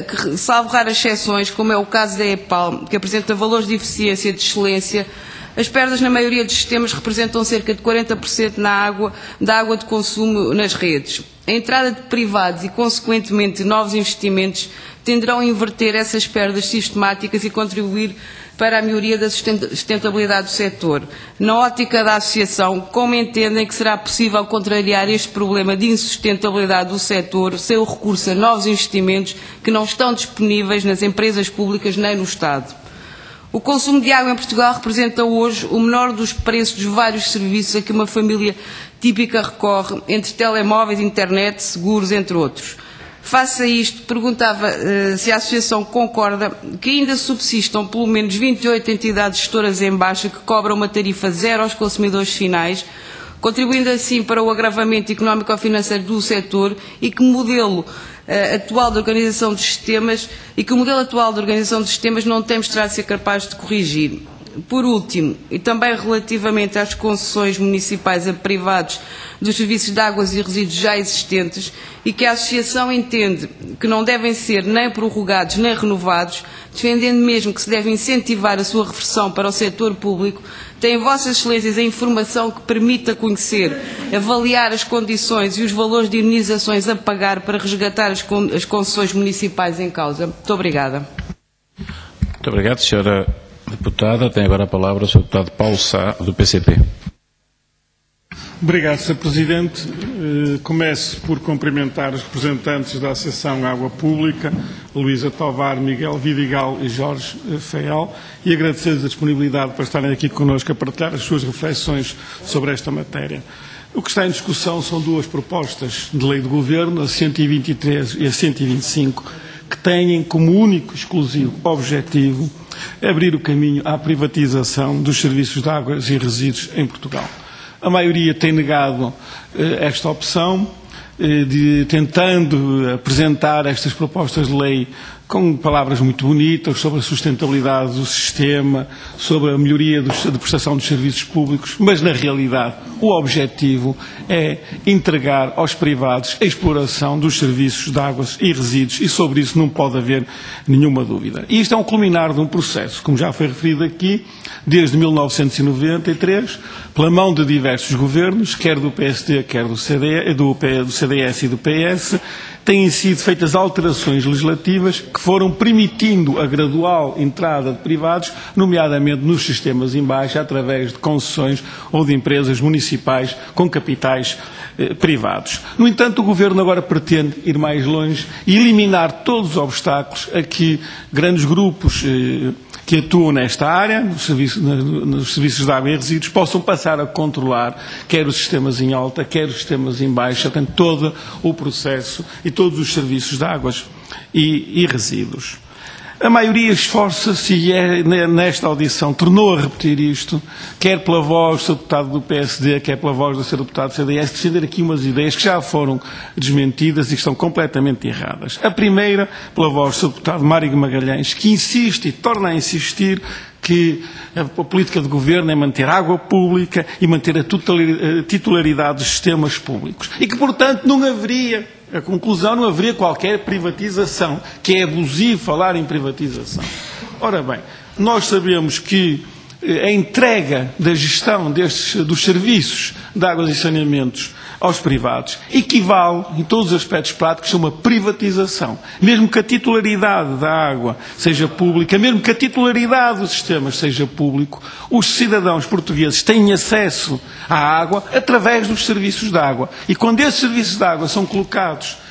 que, salvo raras exceções, como é o caso da EPAL, que apresenta valores de eficiência e de excelência. As perdas na maioria dos sistemas representam cerca de 40% da água de consumo nas redes. A entrada de privados e, consequentemente, de novos investimentos tenderão a inverter essas perdas sistemáticas e contribuir para a melhoria da sustentabilidade do setor. Na ótica da Associação, como entendem que será possível contrariar este problema de insustentabilidade do setor sem o recurso a novos investimentos que não estão disponíveis nas empresas públicas nem no Estado? O consumo de água em Portugal representa hoje o menor dos preços dos vários serviços a que uma família típica recorre, entre telemóveis, internet, seguros, entre outros. Face a isto, perguntava se a Associação concorda que ainda subsistam pelo menos 28 entidades gestoras em baixa que cobram uma tarifa zero aos consumidores finais, contribuindo assim para o agravamento económico-financeiro do setor, e que o modelo atual de organização dos sistemas não tem mostrado ser capaz de corrigir. Por último, e também relativamente às concessões municipais a privados dos serviços de águas e resíduos já existentes, e que a Associação entende que não devem ser nem prorrogados nem renovados, defendendo mesmo que se deve incentivar a sua reversão para o setor público, têm Vossas Excelências a informação que permita conhecer, avaliar as condições e os valores de indenizações a pagar para resgatar as concessões municipais em causa? Muito obrigada. Muito obrigado, Sra. Deputada. Tem agora a palavra o Sr. Deputado Paulo Sá, do PCP. Obrigado, Sr. Presidente. Começo por cumprimentar os representantes da Associação Água Pública, Luísa Tovar, Miguel Vidigal e Jorge Feal, e agradecer-lhes a disponibilidade para estarem aqui connosco a partilhar as suas reflexões sobre esta matéria. O que está em discussão são duas propostas de lei do Governo, a 123 e a 125, que têm como único exclusivo objetivo abrir o caminho à privatização dos serviços de águas e resíduos em Portugal. A maioria tem negado esta opção, tentando apresentar estas propostas de lei com palavras muito bonitas sobre a sustentabilidade do sistema, sobre a melhoria de prestação dos serviços públicos, mas na realidade o objetivo é entregar aos privados a exploração dos serviços de águas e resíduos, e sobre isso não pode haver nenhuma dúvida. E isto é um culminar de um processo, como já foi referido aqui, desde 1993, pela mão de diversos governos, quer do PSD, quer do CDS e do PS, têm sido feitas alterações legislativas que foram permitindo a gradual entrada de privados, nomeadamente nos sistemas em baixa, através de concessões ou de empresas municipais com capitais privados. No entanto, o Governo agora pretende ir mais longe e eliminar todos os obstáculos a que grandes grupos que atuam nesta área, nos serviços de água e resíduos, possam passar a controlar quer os sistemas em alta, quer os sistemas em baixa, portanto, todo o processo e todos os serviços de águas e resíduos. A maioria esforça-se, e nesta audição tornou a repetir isto, quer pela voz do Sr. Deputado do PSD, quer pela voz do Sr. Deputado do CDS, defender aqui umas ideias que já foram desmentidas e que estão completamente erradas. A primeira, pela voz do Sr. Deputado Mário Magalhães, que insiste e torna a insistir que a política de governo é manter a água pública e manter a titularidade dos sistemas públicos. E que, portanto, não haveria, a conclusão, não haveria qualquer privatização, que é abusivo falar em privatização. Ora bem, nós sabemos que a entrega da gestão dos serviços de águas e saneamentos aos privados equivale, em todos os aspectos práticos, a uma privatização. Mesmo que a titularidade da água seja pública, mesmo que a titularidade dos sistemas seja público, os cidadãos portugueses têm acesso à água através dos serviços de água. E quando esses serviços de água são colocados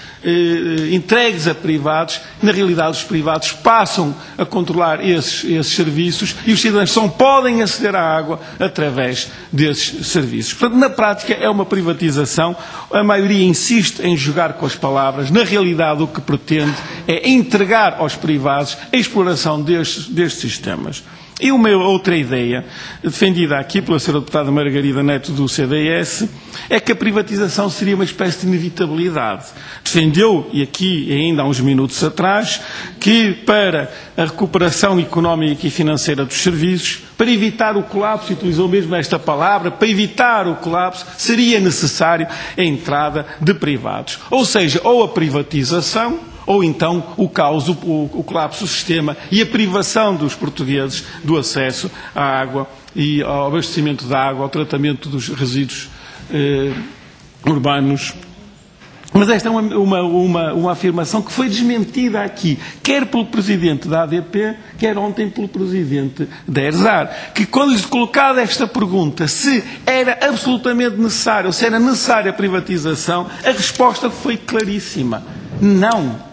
entregues a privados, na realidade os privados passam a controlar esses serviços e os cidadãos só podem aceder à água através desses serviços. Portanto, na prática é uma privatização, a maioria insiste em jogar com as palavras, na realidade o que pretende é entregar aos privados a exploração destes sistemas. E uma outra ideia, defendida aqui pela Sra. Deputada Margarida Neto do CDS, é que a privatização seria uma espécie de inevitabilidade. Defendeu, e aqui ainda há uns minutos atrás, que para a recuperação económica e financeira dos serviços, para evitar o colapso, e utilizou mesmo esta palavra, para evitar o colapso, seria necessário a entrada de privados. Ou seja, ou a privatização, ou então o caos, o colapso do sistema e a privação dos portugueses do acesso à água e ao abastecimento da água, ao tratamento dos resíduos urbanos. Mas esta é uma afirmação que foi desmentida aqui, quer pelo Presidente da ADP, quer ontem pelo Presidente da ERSAR, que quando lhes colocada esta pergunta, se era absolutamente necessário, se era necessária a privatização, a resposta foi claríssima. Não.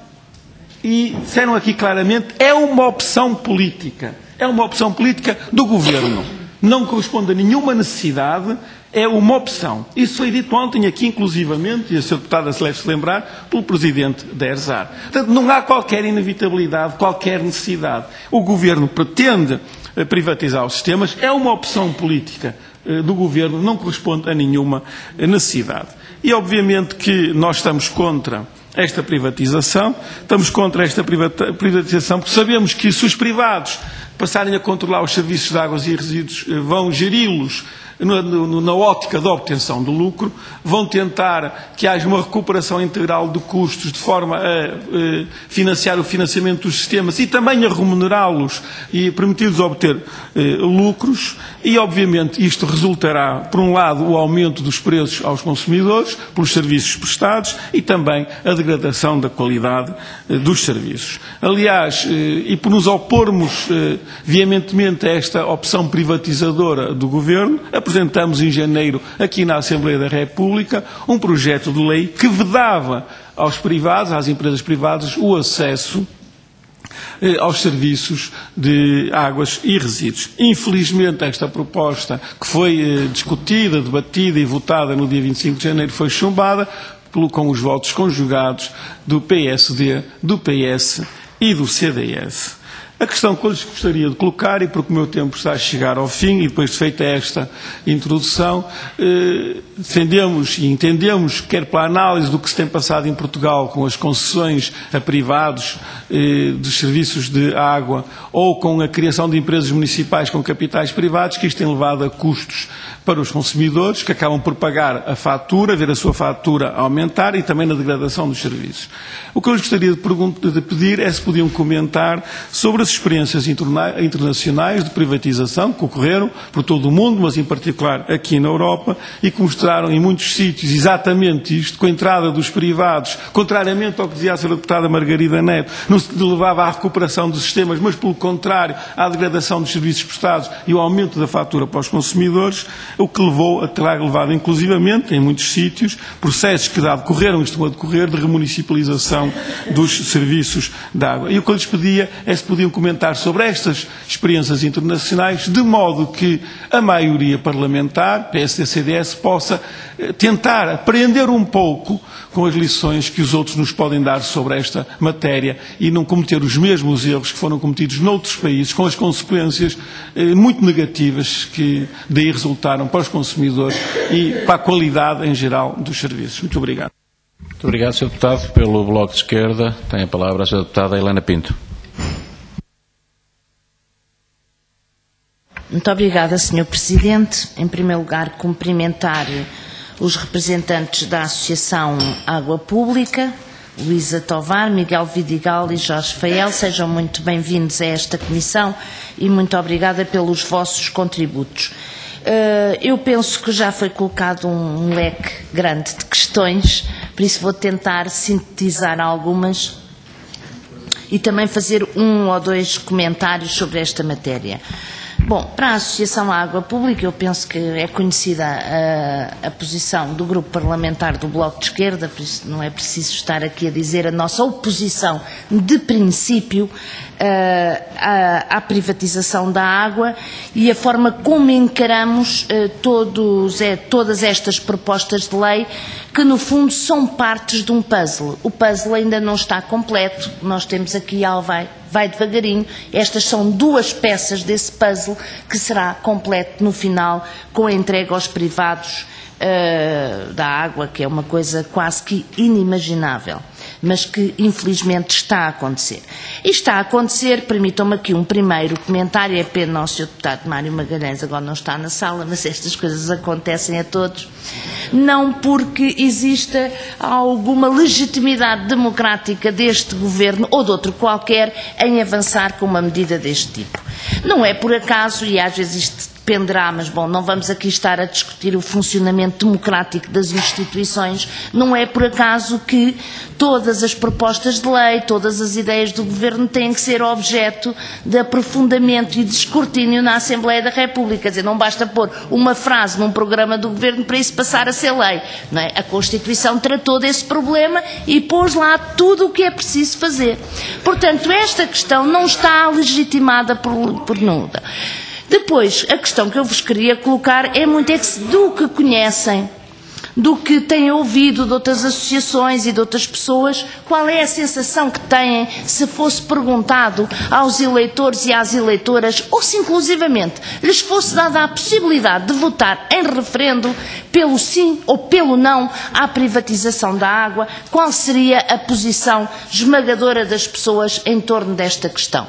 E disseram aqui claramente, é uma opção política. É uma opção política do Governo. Não corresponde a nenhuma necessidade, é uma opção. Isso foi dito ontem aqui, inclusivamente, e a Sra. Deputada se deve-se lembrar, pelo Presidente da ERSAR. Portanto, não há qualquer inevitabilidade, qualquer necessidade. O Governo pretende privatizar os sistemas, é uma opção política do Governo, não corresponde a nenhuma necessidade. E, obviamente, que nós estamos contra esta privatização, estamos contra esta privatização porque sabemos que se os privados passarem a controlar os serviços de águas e resíduos, vão geri-los na ótica da obtenção do lucro, vão tentar que haja uma recuperação integral de custos de forma a financiar o financiamento dos sistemas e também a remunerá-los e permitir-lhes obter lucros e, obviamente, isto resultará, por um lado, o aumento dos preços aos consumidores pelos serviços prestados e também a degradação da qualidade dos serviços. Aliás, e por nos opormos veementemente a esta opção privatizadora do Governo, apresentamos em janeiro aqui na Assembleia da República um projeto de lei que vedava aos privados, às empresas privadas, o acesso aos serviços de águas e resíduos. Infelizmente, esta proposta, que foi discutida, debatida e votada no dia 25 de janeiro, foi chumbada com os votos conjugados do PSD, do PS e do CDS. A questão que eu lhes gostaria de colocar, e porque o meu tempo está a chegar ao fim, e depois de feita esta introdução, defendemos e entendemos, quer pela análise do que se tem passado em Portugal com as concessões a privados dos serviços de água, ou com a criação de empresas municipais com capitais privados, que isto tem levado a custos para os consumidores, que acabam por pagar a fatura, ver a sua fatura aumentar e também na degradação dos serviços. O que eu lhes gostaria de pedir é se podiam comentar sobre as experiências internacionais de privatização que ocorreram por todo o mundo, mas em particular aqui na Europa, e que mostraram em muitos sítios exatamente isto, com a entrada dos privados, contrariamente ao que dizia a Sra. Deputada Margarida Neto, não se levava à recuperação dos sistemas, mas pelo contrário, à degradação dos serviços prestados e ao aumento da fatura para os consumidores, o que terá levado inclusivamente, em muitos sítios, processos que decorreram e estão a decorrer de remunicipalização dos serviços de água. E o que eu lhes pedia é se podiam comentar sobre estas experiências internacionais, de modo que a maioria parlamentar, PSD-CDS, possa tentar aprender um pouco com as lições que os outros nos podem dar sobre esta matéria e não cometer os mesmos erros que foram cometidos noutros países, com as consequências muito negativas que daí resultaram para os consumidores e para a qualidade em geral dos serviços. Muito obrigado. Muito obrigado, Sr. Deputado. Pelo Bloco de Esquerda, tem a palavra a Sra. Deputada Helena Pinto. Muito obrigada, Sr. Presidente. Em primeiro lugar, cumprimentar os representantes da Associação Água Pública, Luísa Tovar, Miguel Vidigal e Jorge Fael. Sejam muito bem-vindos a esta comissão e muito obrigada pelos vossos contributos. Eu penso que já foi colocado um leque grande de questões, por isso vou tentar sintetizar algumas e também fazer um ou dois comentários sobre esta matéria. Bom, para a Associação Água Pública, eu penso que é conhecida a posição do Grupo Parlamentar do Bloco de Esquerda, por isso não é preciso estar aqui a dizer a nossa oposição de princípio à privatização da água e a forma como encaramos todas estas propostas de lei, que no fundo são partes de um puzzle. O puzzle ainda não está completo, nós temos aqui vai devagarinho. Estas são duas peças desse puzzle que será completo no final com a entrega aos privados da água, que é uma coisa quase que inimaginável, mas que infelizmente está a acontecer. E está a acontecer, permitam-me aqui um primeiro comentário, é pena o Sr. Deputado Mário Magalhães agora não está na sala, mas estas coisas acontecem a todos, não porque exista alguma legitimidade democrática deste Governo ou de outro qualquer em avançar com uma medida deste tipo. Não é por acaso, e às vezes isto dependerá, mas bom, não vamos aqui estar a discutir o funcionamento democrático das instituições, não é por acaso que todas as propostas de lei, todas as ideias do Governo têm que ser objeto de aprofundamento e de escrutínio na Assembleia da República. Quer dizer, não basta pôr uma frase num programa do Governo para isso passar a ser lei. Não é? A Constituição tratou desse problema e pôs lá tudo o que é preciso fazer. Portanto, esta questão não está legitimada por nada. Depois, a questão que eu vos queria colocar é muito do que conhecem, do que têm ouvido de outras associações e de outras pessoas, qual é a sensação que têm se fosse perguntado aos eleitores e às eleitoras, ou se inclusivamente lhes fosse dada a possibilidade de votar em referendo pelo sim ou pelo não à privatização da água, qual seria a posição esmagadora das pessoas em torno desta questão?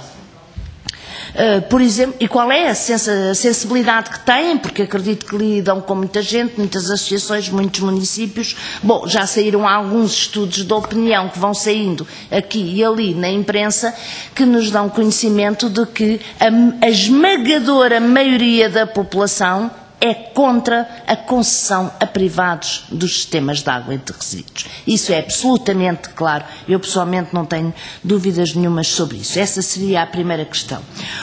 Por exemplo, e qual é a sensibilidade que têm, porque acredito que lidam com muita gente, muitas associações, muitos municípios. Bom, já saíram alguns estudos de opinião que vão saindo aqui e ali na imprensa, que nos dão conhecimento de que a esmagadora maioria da população é contra a concessão a privados dos sistemas de água e de resíduos. Isso é absolutamente claro. Eu pessoalmente não tenho dúvidas nenhumas sobre isso. Essa seria a primeira questão.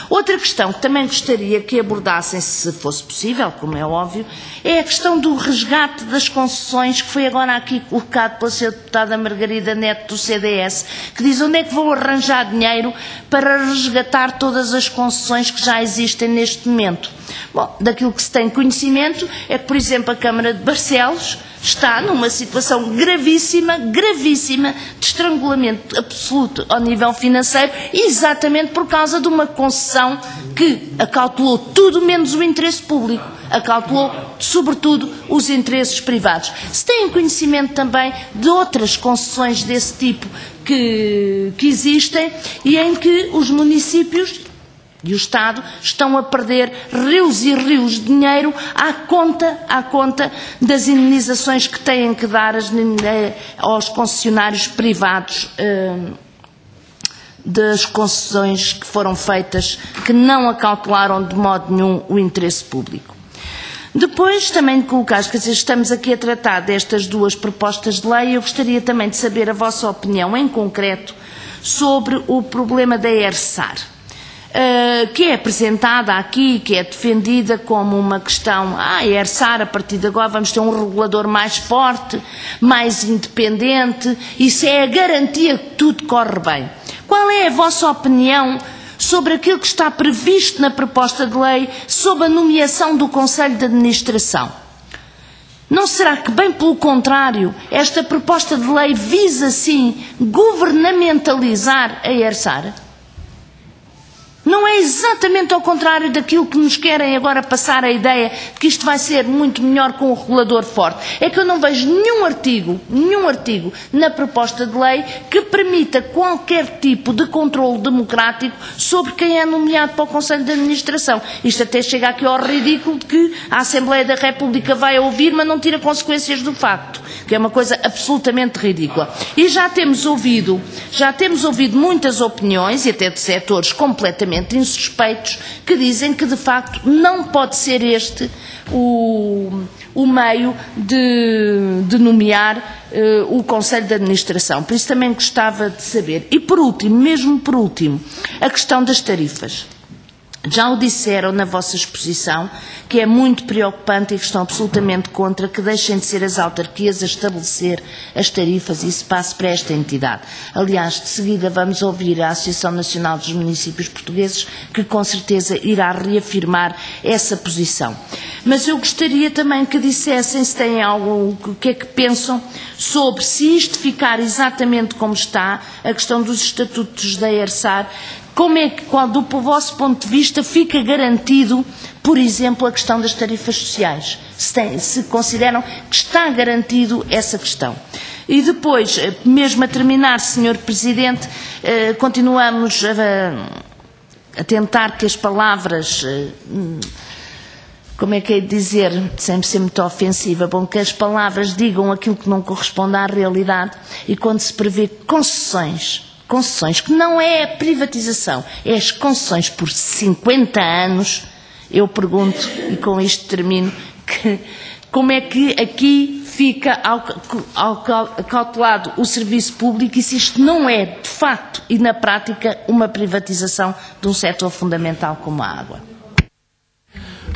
Outra questão que também gostaria que abordassem, se fosse possível, como é óbvio, é a questão do resgate das concessões, que foi agora aqui colocado pela Sra. Deputada Margarida Neto do CDS, que diz onde é que vou arranjar dinheiro para resgatar todas as concessões que já existem neste momento. Bom, daquilo que se tem conhecimento é que, por exemplo, a Câmara de Barcelos está numa situação gravíssima de estrangulamento absoluto ao nível financeiro, exatamente por causa de uma concessão que acautelou tudo menos o interesse público, acautelou sobretudo os interesses privados. Se têm conhecimento também de outras concessões desse tipo que existem e em que os municípios e o Estado estão a perder rios e rios de dinheiro à conta das indenizações que têm que dar aos concessionários privados das concessões que foram feitas, que não acautelaram de modo nenhum o interesse público. Depois, também de colocar, quer dizer, estamos aqui a tratar destas duas propostas de lei, eu gostaria também de saber a vossa opinião em concreto sobre o problema da ERSAR. Que é apresentada aqui, que é defendida como uma questão, a ERSAR, a partir de agora vamos ter um regulador mais forte, mais independente, isso é a garantia que tudo corre bem. Qual é a vossa opinião sobre aquilo que está previsto na proposta de lei sobre a nomeação do Conselho de Administração? Não será que, bem pelo contrário, esta proposta de lei visa, sim, governamentalizar a ERSAR? Não é exatamente ao contrário daquilo que nos querem agora passar a ideia de que isto vai ser muito melhor com um regulador forte. É que eu não vejo nenhum artigo na proposta de lei que permita qualquer tipo de controle democrático sobre quem é nomeado para o Conselho de Administração. Isto até chega aqui ao ridículo de que a Assembleia da República vai ouvir, mas não tira consequências do facto, que é uma coisa absolutamente ridícula. E já temos ouvido muitas opiniões, e até de setores completamente insuspeitos, que dizem que de facto não pode ser este o meio de nomear o Conselho de Administração. Por isso também gostava de saber. E por último, mesmo por último, a questão das tarifas. Já o disseram na vossa exposição, que é muito preocupante e que estão absolutamente contra que deixem de ser as autarquias a estabelecer as tarifas e se passe para esta entidade. Aliás, de seguida vamos ouvir a Associação Nacional dos Municípios Portugueses, que com certeza irá reafirmar essa posição. Mas eu gostaria também que dissessem se têm algo, o que é que pensam sobre, se isto ficar exatamente como está, a questão dos estatutos da ERSAR, como é que, do vosso ponto de vista, fica garantido, por exemplo, a questão das tarifas sociais? Se consideram que está garantido essa questão. E depois, mesmo a terminar, Sr. Presidente, continuamos a tentar que as palavras, como é que é de dizer, sem ser muito ofensiva, bom, que as palavras digam aquilo que não corresponde à realidade, e quando se prevê concessões, que não é a privatização, é as concessões por 50 anos, eu pergunto, e com isto termino, como é que aqui fica cautelado o serviço público e se isto não é, de facto e na prática, uma privatização de um setor fundamental como a água.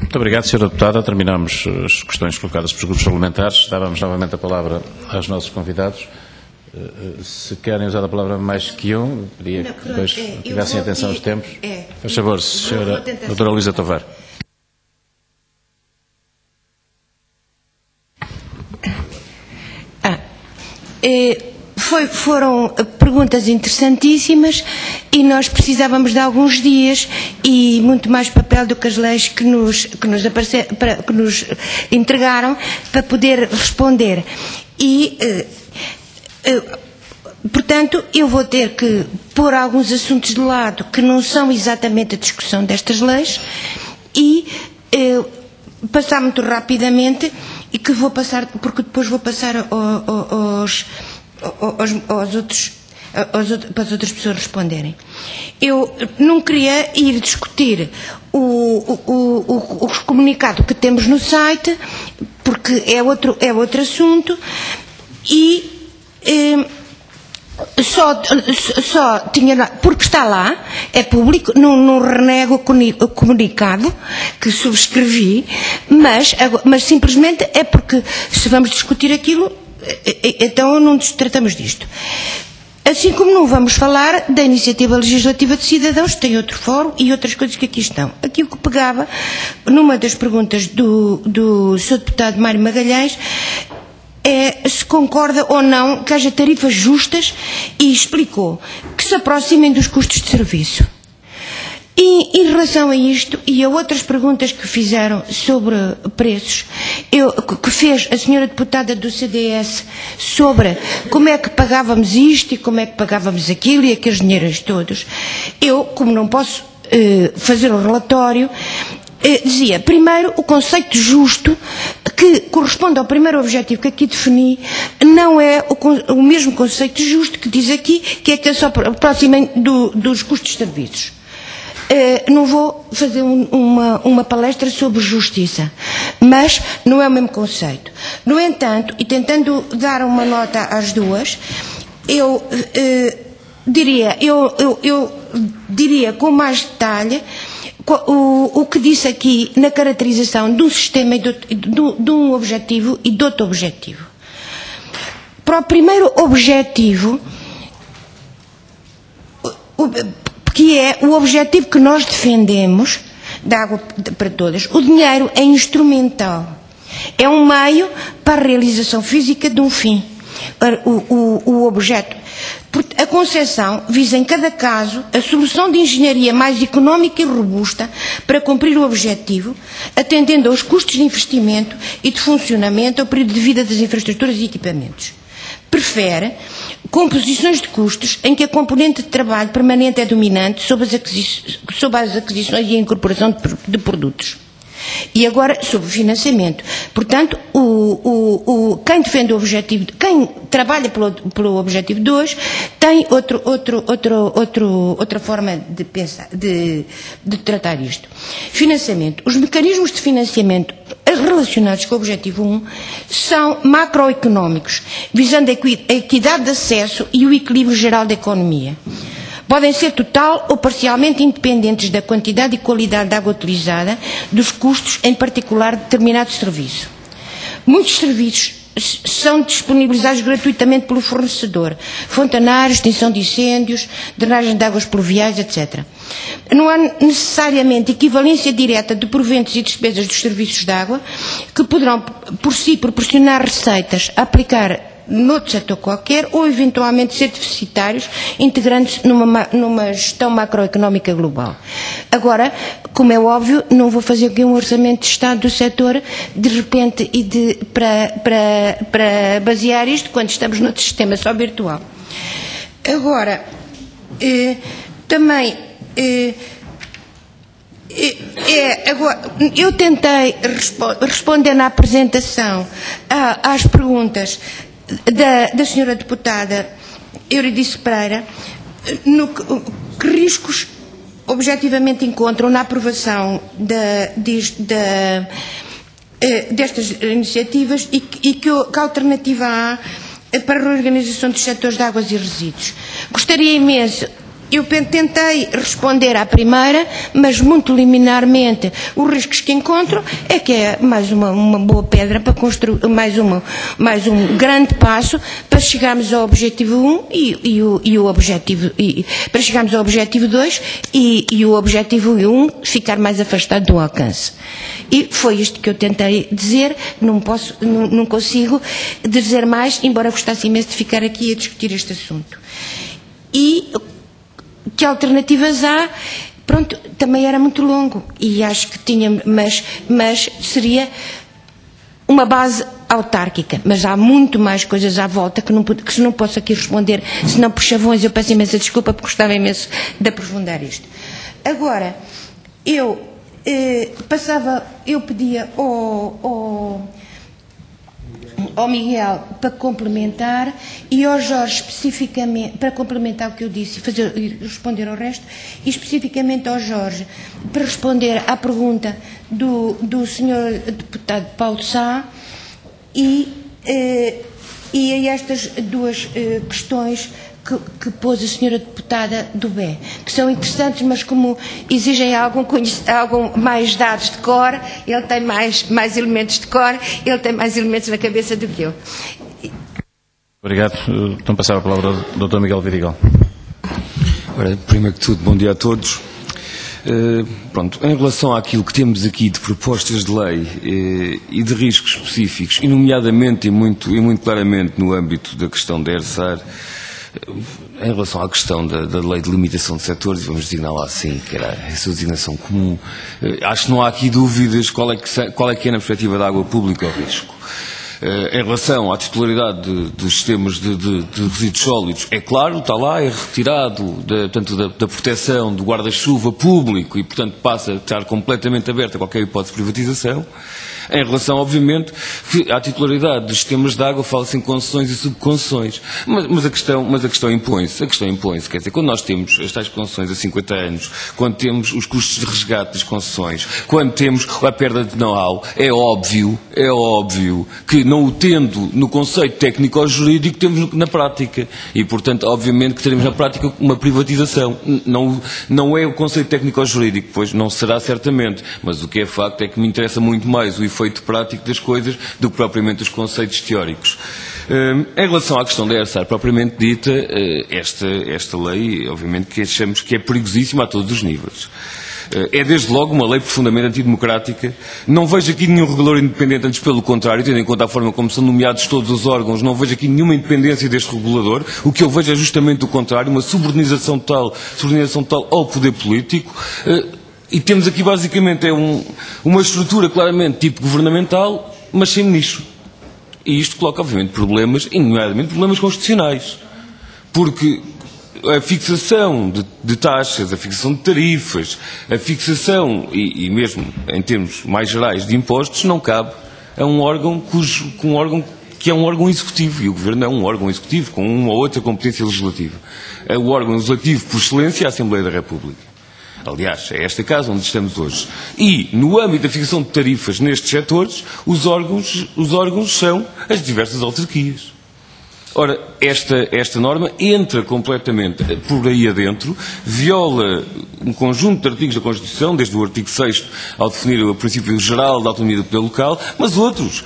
Muito obrigado, Sra. Deputada. Terminamos as questões colocadas pelos grupos parlamentares. Dávamos novamente a palavra aos nossos convidados. Se querem usar a palavra mais que um, pedia que depois tivessem atenção aos tempos. Faz favor, Sra. Doutora Luísa Tovar. Foram perguntas interessantíssimas e nós precisávamos de alguns dias e muito mais papel do que as leis que nos entregaram para poder responder. Portanto, eu vou ter que pôr alguns assuntos de lado que não são exatamente a discussão destas leis e passar muito rapidamente e que vou passar, porque depois vou passar para as outras pessoas responderem. Eu não queria ir discutir o comunicado que temos no site, porque é outro assunto, e só tinha lá, porque está lá, é público, não renego o comunicado que subscrevi, mas simplesmente é porque se vamos discutir aquilo, então não tratamos disto. Assim como não vamos falar da iniciativa legislativa de cidadãos, tem outro fórum e outras coisas que aqui estão. Aquilo que pegava numa das perguntas do Sr. Deputado Mário Magalhães é se concorda ou não que haja tarifas justas e explicou que se aproximem dos custos de serviço. E em relação a isto e a outras perguntas que fizeram sobre preços, que fez a senhora deputada do CDS sobre como é que pagávamos isto e como é que pagávamos aquilo e aqueles dinheiros todos, eu, como não posso fazer um relatório, dizia, primeiro, o conceito justo, que corresponde ao primeiro objetivo que aqui defini, não é o mesmo conceito justo que diz aqui, que é que se aproximem dos custos de serviços. Não vou fazer uma palestra sobre justiça, mas não é o mesmo conceito. No entanto, e tentando dar uma nota às duas, eu diria com mais detalhe o que disse aqui na caracterização de um sistema de um objetivo e de outro objetivo. Para o primeiro objetivo, que é o objetivo que nós defendemos, da água para todas, o dinheiro é instrumental. É um meio para a realização física de um fim. O objeto. A concepção visa em cada caso a solução de engenharia mais económica e robusta para cumprir o objetivo, atendendo aos custos de investimento e de funcionamento ao período de vida das infraestruturas e equipamentos. Prefere composições de custos em que a componente de trabalho permanente é dominante sobre as aquisições e a incorporação de produtos. E agora, sobre o financiamento. Portanto, quem defende o objetivo, quem trabalha pelo objetivo 2, tem outra forma de pensar, de tratar isto. Financiamento. Os mecanismos de financiamento relacionados com o objetivo 1 são macroeconómicos, visando a equidade de acesso e o equilíbrio geral da economia. Podem ser total ou parcialmente independentes da quantidade e qualidade da água utilizada, dos custos, em particular, de determinado serviço. Muitos serviços são disponibilizados gratuitamente pelo fornecedor: fontanários, extinção de incêndios, drenagem de águas pluviais, etc. Não há necessariamente equivalência direta de proventos e despesas dos serviços de água, que poderão, por si, proporcionar receitas a aplicar noutro setor qualquer, ou eventualmente ser deficitários, integrando-se numa gestão macroeconómica global. Agora, como é óbvio, não vou fazer aqui um orçamento de Estado do setor, de repente, para basear isto, quando estamos noutro sistema só virtual. Agora, também, eu tentei responder na apresentação às perguntas da senhora deputada Euridice Pereira, que riscos objetivamente encontram na aprovação destas iniciativas e que alternativa há para a reorganização dos setores de águas e resíduos. Gostaria imenso. Eu tentei responder à primeira, mas muito liminarmente os riscos que encontro é que é mais uma boa pedra para construir, mais um grande passo para chegarmos ao objetivo 1 e o objetivo, para chegarmos ao objetivo 2 e o objetivo 1 ficar mais afastado do alcance. E foi isto que eu tentei dizer, não consigo dizer mais, embora gostasse imenso de ficar aqui a discutir este assunto. E que alternativas há? Pronto, também era muito longo e acho que tinha, mas seria uma base autárquica, mas há muito mais coisas à volta que não posso aqui responder, senão por chavões. Eu peço imensa desculpa porque gostava imenso de aprofundar isto. Agora, eu pedia ao Miguel para complementar e ao Jorge especificamente, para complementar o que eu disse e responder ao resto, e especificamente ao Jorge para responder à pergunta do senhor deputado Paulo Sá e a estas duas questões que pôs a senhora deputada do BE, que são interessantes, mas como exigem algum mais dados de cor, ele tem mais elementos de cor, ele tem mais elementos na cabeça do que eu. Obrigado. Então passar a palavra ao Dr. Miguel Vidigal. Ora, primeiro que tudo, bom dia a todos. Pronto, em relação àquilo que temos aqui de propostas de lei e de riscos específicos, e nomeadamente e muito claramente no âmbito da questão da ERSAR, em relação à questão da lei de limitação de setores, vamos designá-la assim, que era essa designação comum, acho que não há aqui dúvidas qual é que é na perspectiva da água pública o risco. Em relação à titularidade dos sistemas de resíduos sólidos, é claro, está lá, é retirado da proteção do guarda-chuva público e, portanto, passa a estar completamente aberta a qualquer hipótese de privatização. Em relação, obviamente, à titularidade dos sistemas de água, fala-se em concessões e subconcessões. Mas a questão impõe-se. Quer dizer, quando nós temos as tais concessões a 50 anos, quando temos os custos de resgate das concessões, quando temos a perda de know-how, é óbvio que não o tendo no conceito técnico-jurídico, temos na prática. E, portanto, obviamente que teremos na prática uma privatização. Não é o conceito técnico-jurídico, pois não será certamente. Mas o que é facto é que me interessa muito mais o efeito prático das coisas do que propriamente os conceitos teóricos. Em relação à questão da ERSAR propriamente dita, esta lei, obviamente, que achamos que é perigosíssima a todos os níveis. É desde logo uma lei profundamente antidemocrática. Não vejo aqui nenhum regulador independente, antes pelo contrário, tendo em conta a forma como são nomeados todos os órgãos, não vejo aqui nenhuma independência deste regulador. O que eu vejo é justamente o contrário, uma subordinação total ao poder político. E temos aqui basicamente uma estrutura claramente tipo governamental, mas sem nicho. E isto coloca obviamente problemas, e nomeadamente problemas constitucionais. Porque a fixação de taxas, a fixação de tarifas, a fixação, e mesmo em termos mais gerais de impostos, não cabe a um órgão que é um órgão executivo, e o Governo é um órgão executivo com uma ou outra competência legislativa. É o órgão legislativo por excelência, a Assembleia da República. Aliás, é esta casa onde estamos hoje. E, no âmbito da fixação de tarifas nestes setores, os órgãos são as diversas autarquias. Ora, esta norma entra completamente por aí adentro, viola um conjunto de artigos da Constituição, desde o artigo 6º ao definir o princípio geral da autonomia do poder local, mas outros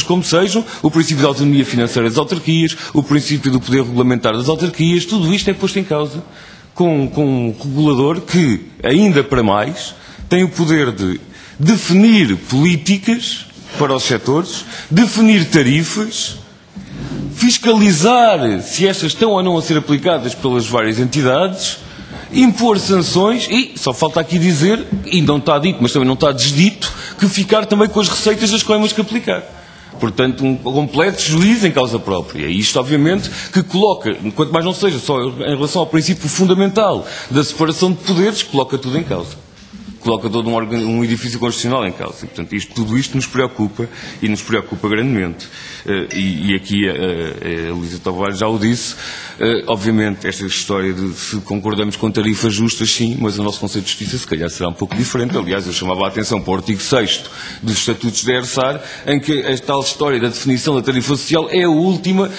como sejam, o princípio da autonomia financeira das autarquias, o princípio do poder regulamentar das autarquias, tudo isto é posto em causa com um regulador que, ainda para mais, tem o poder de definir políticas para os setores, definir tarifas, fiscalizar se estas estão ou não a ser aplicadas pelas várias entidades, impor sanções e, só falta aqui dizer, e não está dito, mas também não está desdito, que ficar também com as receitas das coimas que aplicar. Portanto, um completo juízo em causa própria. E isto, obviamente, que coloca, quanto mais não seja só em relação ao princípio fundamental da separação de poderes, coloca tudo em causa. Coloca todo um edifício constitucional em causa. E, portanto, tudo isto nos preocupa e nos preocupa grandemente. E aqui a Luísa Tavares já o disse. Obviamente, esta história de se concordamos com tarifas justas, sim, mas o nosso conceito de justiça se calhar será um pouco diferente. Aliás, eu chamava a atenção para o artigo 6º dos Estatutos da ERSAR, em que a tal história da definição da tarifa social é a última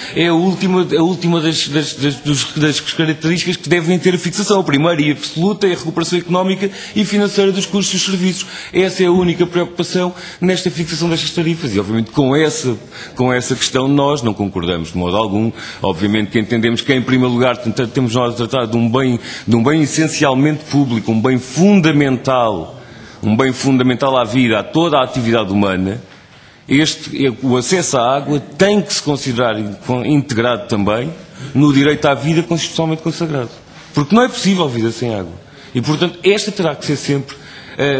das características que devem ter a fixação. A primeira e absoluta é a recuperação económica e financeira dos custos dos serviços. Essa é a única preocupação nesta fixação destas tarifas. E, obviamente, com essa questão nós não concordamos de modo algum. Obviamente que entendemos que, em primeiro lugar, temos nós a tratar de um bem essencialmente público, um bem fundamental à vida, a toda a atividade humana. O acesso à água tem que se considerar integrado também no direito à vida constitucionalmente consagrado. Porque não é possível vida sem água. E, portanto, esta terá que ser sempre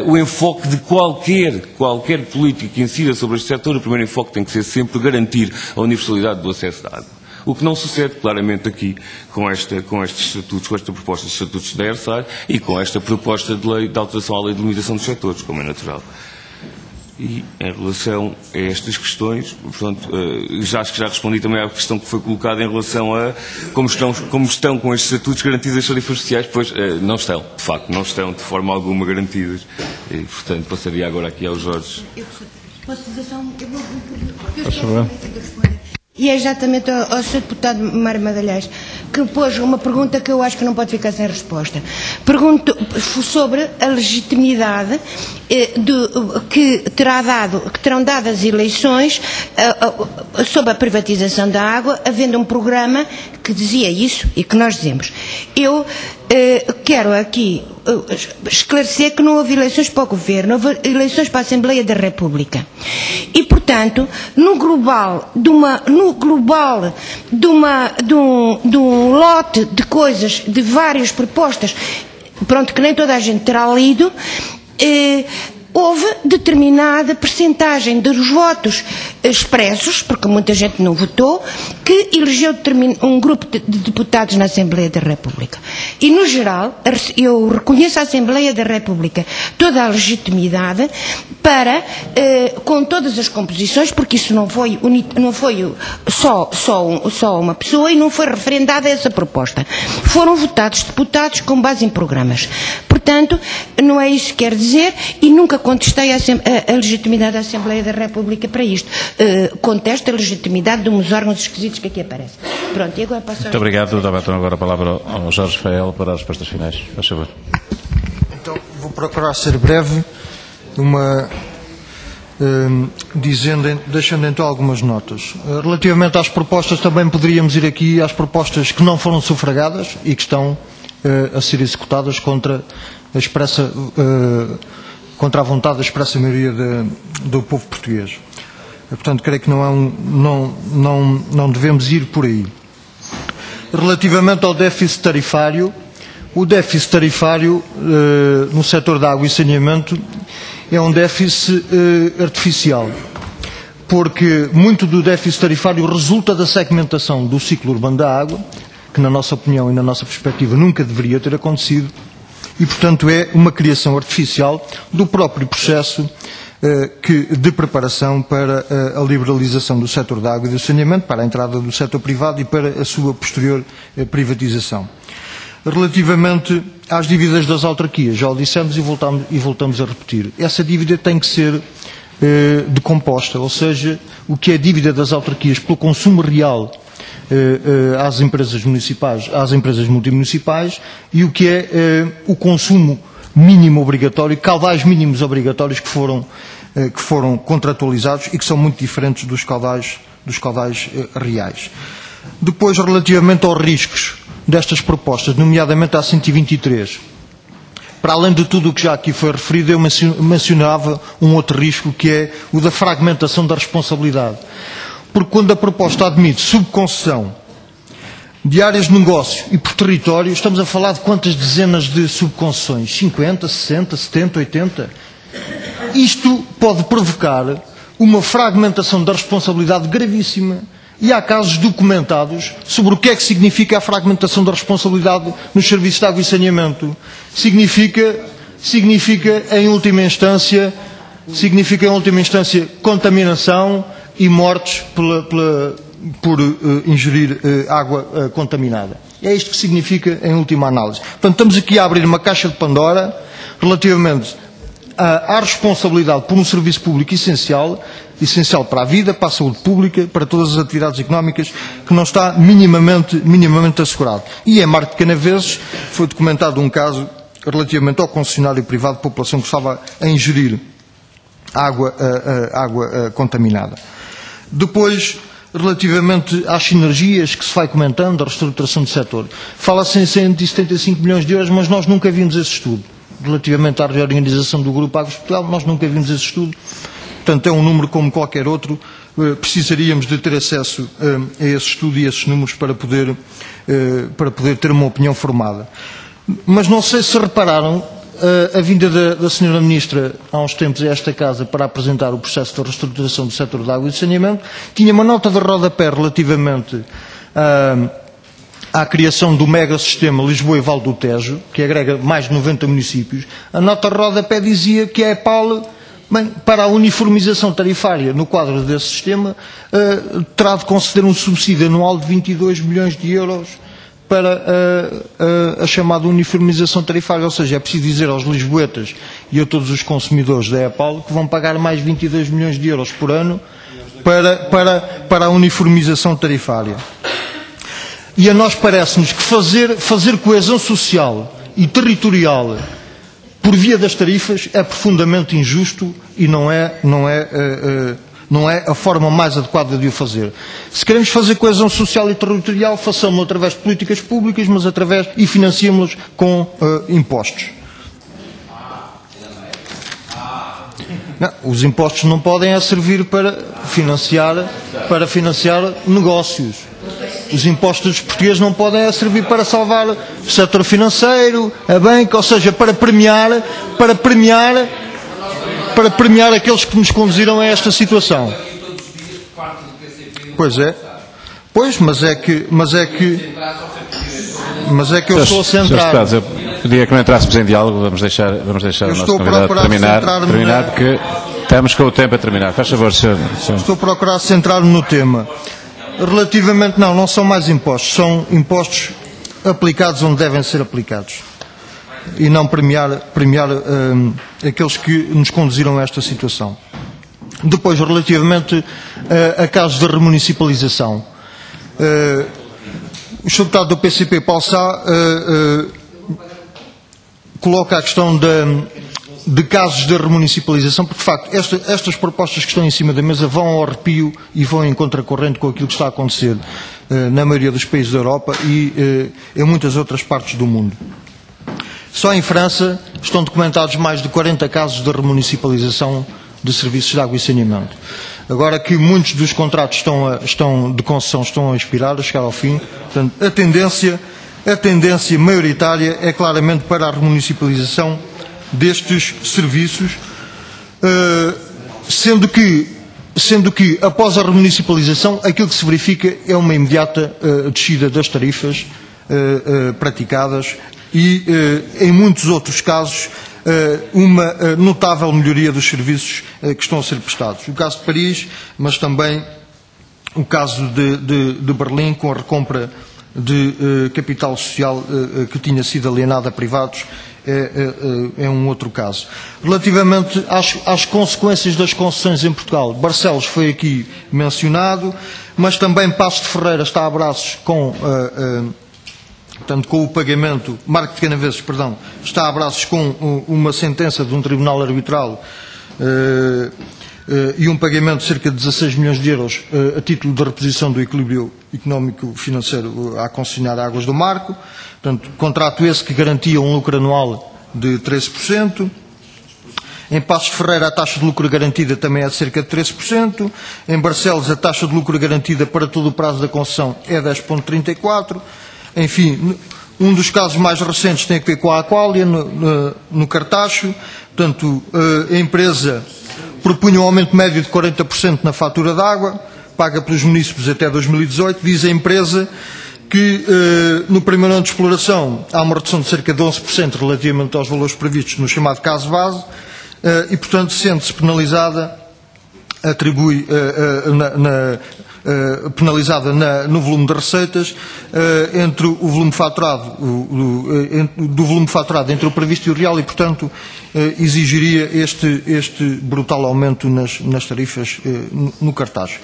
o enfoque de qualquer política que incida sobre este setor. O primeiro enfoque tem que ser sempre garantir a universalidade do acesso à água. O que não sucede claramente aqui com estes estatutos, com esta proposta de estatutos da ERSAR e com esta proposta de lei de alteração à lei de limitação dos setores, como é natural. E em relação a estas questões, portanto, acho que já respondi também à questão que foi colocada em relação a como estão com estes estatutos garantidas as tarifas sociais, pois não estão, de facto, não estão de forma alguma garantidas. E, portanto, passaria agora aqui ao Jorge. Posso dizer só E é exatamente ao Sr. Deputado Mário Magalhães, que pôs uma pergunta que eu acho que não pode ficar sem resposta. Pergunto sobre a legitimidade que terão dado as eleições sobre a privatização da água, havendo um programa que dizia isso e que nós dizemos. Eu quero aqui esclarecer que não houve eleições para o Governo, houve eleições para a Assembleia da República. E, portanto, no global de um lote de coisas, de várias propostas, pronto, que nem toda a gente terá lido, houve determinada percentagem dos votos expressos, porque muita gente não votou, que elegeu um grupo de deputados na Assembleia da República. E, no geral, eu reconheço à Assembleia da República toda a legitimidade para, com todas as composições, porque isso não foi só uma pessoa e não foi referendada essa proposta. Foram votados deputados com base em programas. Portanto, não é isso que quer dizer, e nunca contestei a legitimidade da Assembleia da República para isto. Contesto a legitimidade de uns órgãos esquisitos que aqui aparecem. Pronto, e agora passo... Muito obrigado. Dava então agora a palavra ao Jorge Fael para as respostas finais. Faz favor. Então, vou procurar ser breve, deixando então algumas notas. Relativamente às propostas, também poderíamos ir aqui às propostas que não foram sufragadas e que estão a ser executadas contra a vontade da expressa maioria do povo português. Portanto, creio que não devemos ir por aí. Relativamente ao déficit tarifário, o déficit tarifário no setor da água e saneamento é um déficit artificial, porque muito do déficit tarifário resulta da segmentação do ciclo urbano da água, que na nossa opinião e na nossa perspectiva nunca deveria ter acontecido, e portanto é uma criação artificial do próprio processo de preparação para a liberalização do setor da água e do saneamento, para a entrada do setor privado e para a sua posterior privatização. Relativamente às dívidas das autarquias, já o dissemos e voltamos a repetir, essa dívida tem que ser decomposta, ou seja, o que é dívida das autarquias pelo consumo real às empresas municipais, às empresas multimunicipais, e o que é o consumo mínimo obrigatório, caudais mínimos obrigatórios que foram contratualizados e que são muito diferentes dos caudais reais. Depois, relativamente aos riscos destas propostas, nomeadamente à 123, para além de tudo o que já aqui foi referido, eu mencionava um outro risco, que é o da fragmentação da responsabilidade. Porque quando a proposta admite subconcessão de áreas de negócio e por território, estamos a falar de quantas dezenas de subconcessões? 50, 60, 70, 80? Isto pode provocar uma fragmentação da responsabilidade gravíssima. E há casos documentados sobre o que é que significa a fragmentação da responsabilidade nos serviços de água e saneamento. Significa em última instância, contaminação e mortes por ingerir água contaminada. É isto que significa em última análise. Portanto, estamos aqui a abrir uma caixa de Pandora relativamente à responsabilidade por um serviço público essencial para a vida, para a saúde pública, para todas as atividades económicas, que não está minimamente assegurado. E em Marco de Canaveses foi documentado um caso relativamente ao concessionário privado de população que estava a ingerir água contaminada. Depois, relativamente às sinergias que se vai comentando, a reestruturação do setor, fala-se em 175 milhões de euros, mas nós nunca vimos esse estudo. Relativamente à reorganização do Grupo Águas de Portugal, nós nunca vimos esse estudo. Portanto, é um número como qualquer outro. Precisaríamos de ter acesso a esse estudo e a esses números para poder ter uma opinião formada. Mas não sei se repararam a vinda da Sra. Ministra há uns tempos a esta Casa para apresentar o processo de reestruturação do setor da água e do saneamento. Tinha uma nota de rodapé relativamente à criação do megasistema Lisboa e Val do Tejo, que agrega mais de 90 municípios. A nota de rodapé dizia que a EPAL, para a uniformização tarifária no quadro desse sistema, terá de conceder um subsídio anual de 22 milhões de euros para a chamada uniformização tarifária. Ou seja, é preciso dizer aos lisboetas e a todos os consumidores da EPAL que vão pagar mais 22 milhões de euros por ano para a uniformização tarifária. E a nós parece-nos que fazer coesão social e territorial por via das tarifas é profundamente injusto e não é a forma mais adequada de o fazer. Se queremos fazer coesão social e territorial, façamos-lo através de políticas públicas, mas e financiemos-las com impostos. Não, os impostos não podem servir para financiar negócios. Os impostos dos portugueses não podem servir para salvar o setor financeiro, a banca, ou seja, para premiar aqueles que nos conduziram a esta situação. Pois é. Pois, mas é que eu estou a centrar. Eu pedia que não entrássemos em diálogo, vamos deixar o nosso convidado terminar, porque estamos com o tempo a terminar. Faz favor, senhor. Estou a procurar centrar-me no tema. Relativamente, não são mais impostos, são impostos aplicados onde devem ser aplicados. E não premiar aqueles que nos conduziram a esta situação. Depois, relativamente a casos de remunicipalização. O Sr. Deputado do PCP, Paulo Sá, coloca a questão de casos de remunicipalização, porque de facto estas propostas que estão em cima da mesa vão ao arrepio e vão em contracorrente com aquilo que está a acontecer na maioria dos países da Europa e em muitas outras partes do mundo. Só em França estão documentados mais de 40 casos de remunicipalização de serviços de água e saneamento. Agora que muitos dos contratos de concessão estão a expirar, a chegar ao fim, portanto, a tendência maioritária é claramente para a remunicipalização destes serviços, sendo que após a remunicipalização aquilo que se verifica é uma imediata descida das tarifas praticadas e, em muitos outros casos, uma notável melhoria dos serviços que estão a ser prestados. O caso de Paris, mas também o caso de Berlim, com a recompra de capital social que tinha sido alienado a privados, é um outro caso. Relativamente às consequências das concessões em Portugal, Barcelos foi aqui mencionado, mas também Paços de Ferreira está a braços com o pagamento, Marco de Canaveses, perdão, está a braços com uma sentença de um tribunal arbitral e um pagamento de cerca de 16 milhões de euros a título de reposição do equilíbrio económico-financeiro à concessionária Águas do Marco. Portanto, contrato esse que garantia um lucro anual de 13%. Em Paços de Ferreira a taxa de lucro garantida também é de cerca de 13%. Em Barcelos a taxa de lucro garantida para todo o prazo da concessão é 10,34%. Enfim, um dos casos mais recentes tem a ver com a Aquália, no Cartacho. Portanto, a empresa propunha um aumento médio de 40% na fatura de água, paga pelos munícipes até 2018. Diz a empresa que no primeiro ano de exploração há uma redução de cerca de 11% relativamente aos valores previstos no chamado caso base e, portanto, sente-se penalizada, atribui penalizada no volume de receitas entre o volume faturado, do volume faturado entre o previsto e o real e, portanto, exigiria este brutal aumento nas tarifas no Cartacho.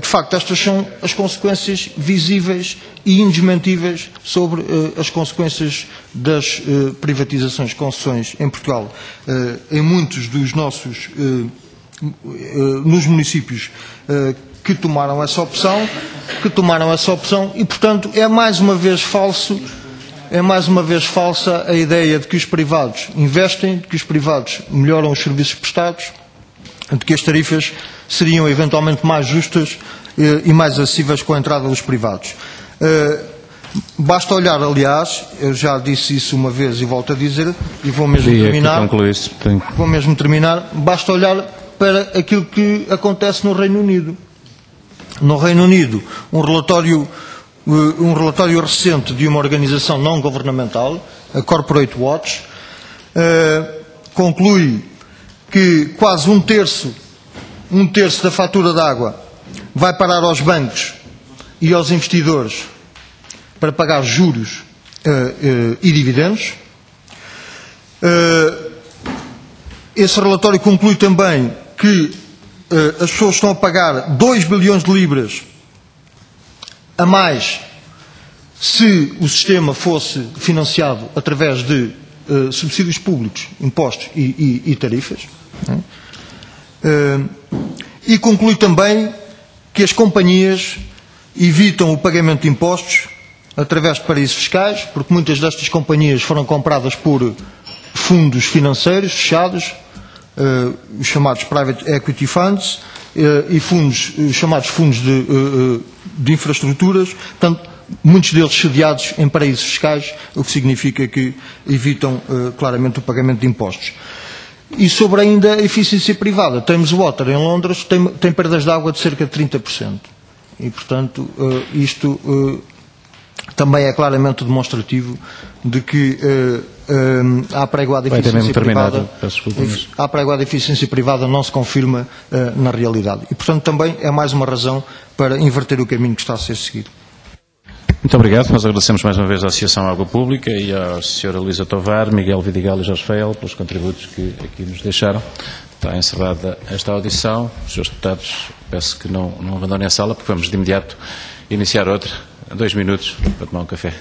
De facto, estas são as consequências visíveis e indesmentíveis sobre as consequências das privatizações, concessões em Portugal. Em muitos dos nossos nos municípios que tomaram essa opção e, portanto, é mais uma vez falsa a ideia de que os privados investem, de que os privados melhoram os serviços prestados, de que as tarifas seriam eventualmente mais justas e mais acessíveis com a entrada dos privados. Basta olhar, aliás, eu já disse isso uma vez e volto a dizer, e vou mesmo terminar, basta olhar para aquilo que acontece no Reino Unido. No Reino Unido, um relatório recente de uma organização não governamental, a Corporate Watch, conclui que quase um terço da fatura de água vai parar aos bancos e aos investidores para pagar juros e dividendos. Esse relatório conclui também que as pessoas estão a pagar 2 bilhões de libras a mais se o sistema fosse financiado através de subsídios públicos, impostos e tarifas. E conclui também que as companhias evitam o pagamento de impostos através de paraísos fiscais, porque muitas destas companhias foram compradas por fundos financeiros fechados, os chamados Private Equity Funds, e chamados fundos de infraestruturas, portanto, muitos deles sediados em paraísos fiscais, o que significa que evitam claramente o pagamento de impostos. E sobre ainda a eficiência privada, Thames Water em Londres tem perdas de água de cerca de 30%. E, portanto, isto também é claramente demonstrativo de que a apregoada eficiência privada não se confirma na realidade. E, portanto, também é mais uma razão para inverter o caminho que está a ser seguido. Muito obrigado. Nós agradecemos mais uma vez à Associação Água Pública e à Sra. Luísa Tovar, Miguel Vidigal e Jorge Feiel pelos contributos que aqui nos deixaram. Está encerrada esta audição. Os senhores deputados, peço que não abandonem a sala, porque vamos de imediato iniciar outra. 2 minutos para tomar um café.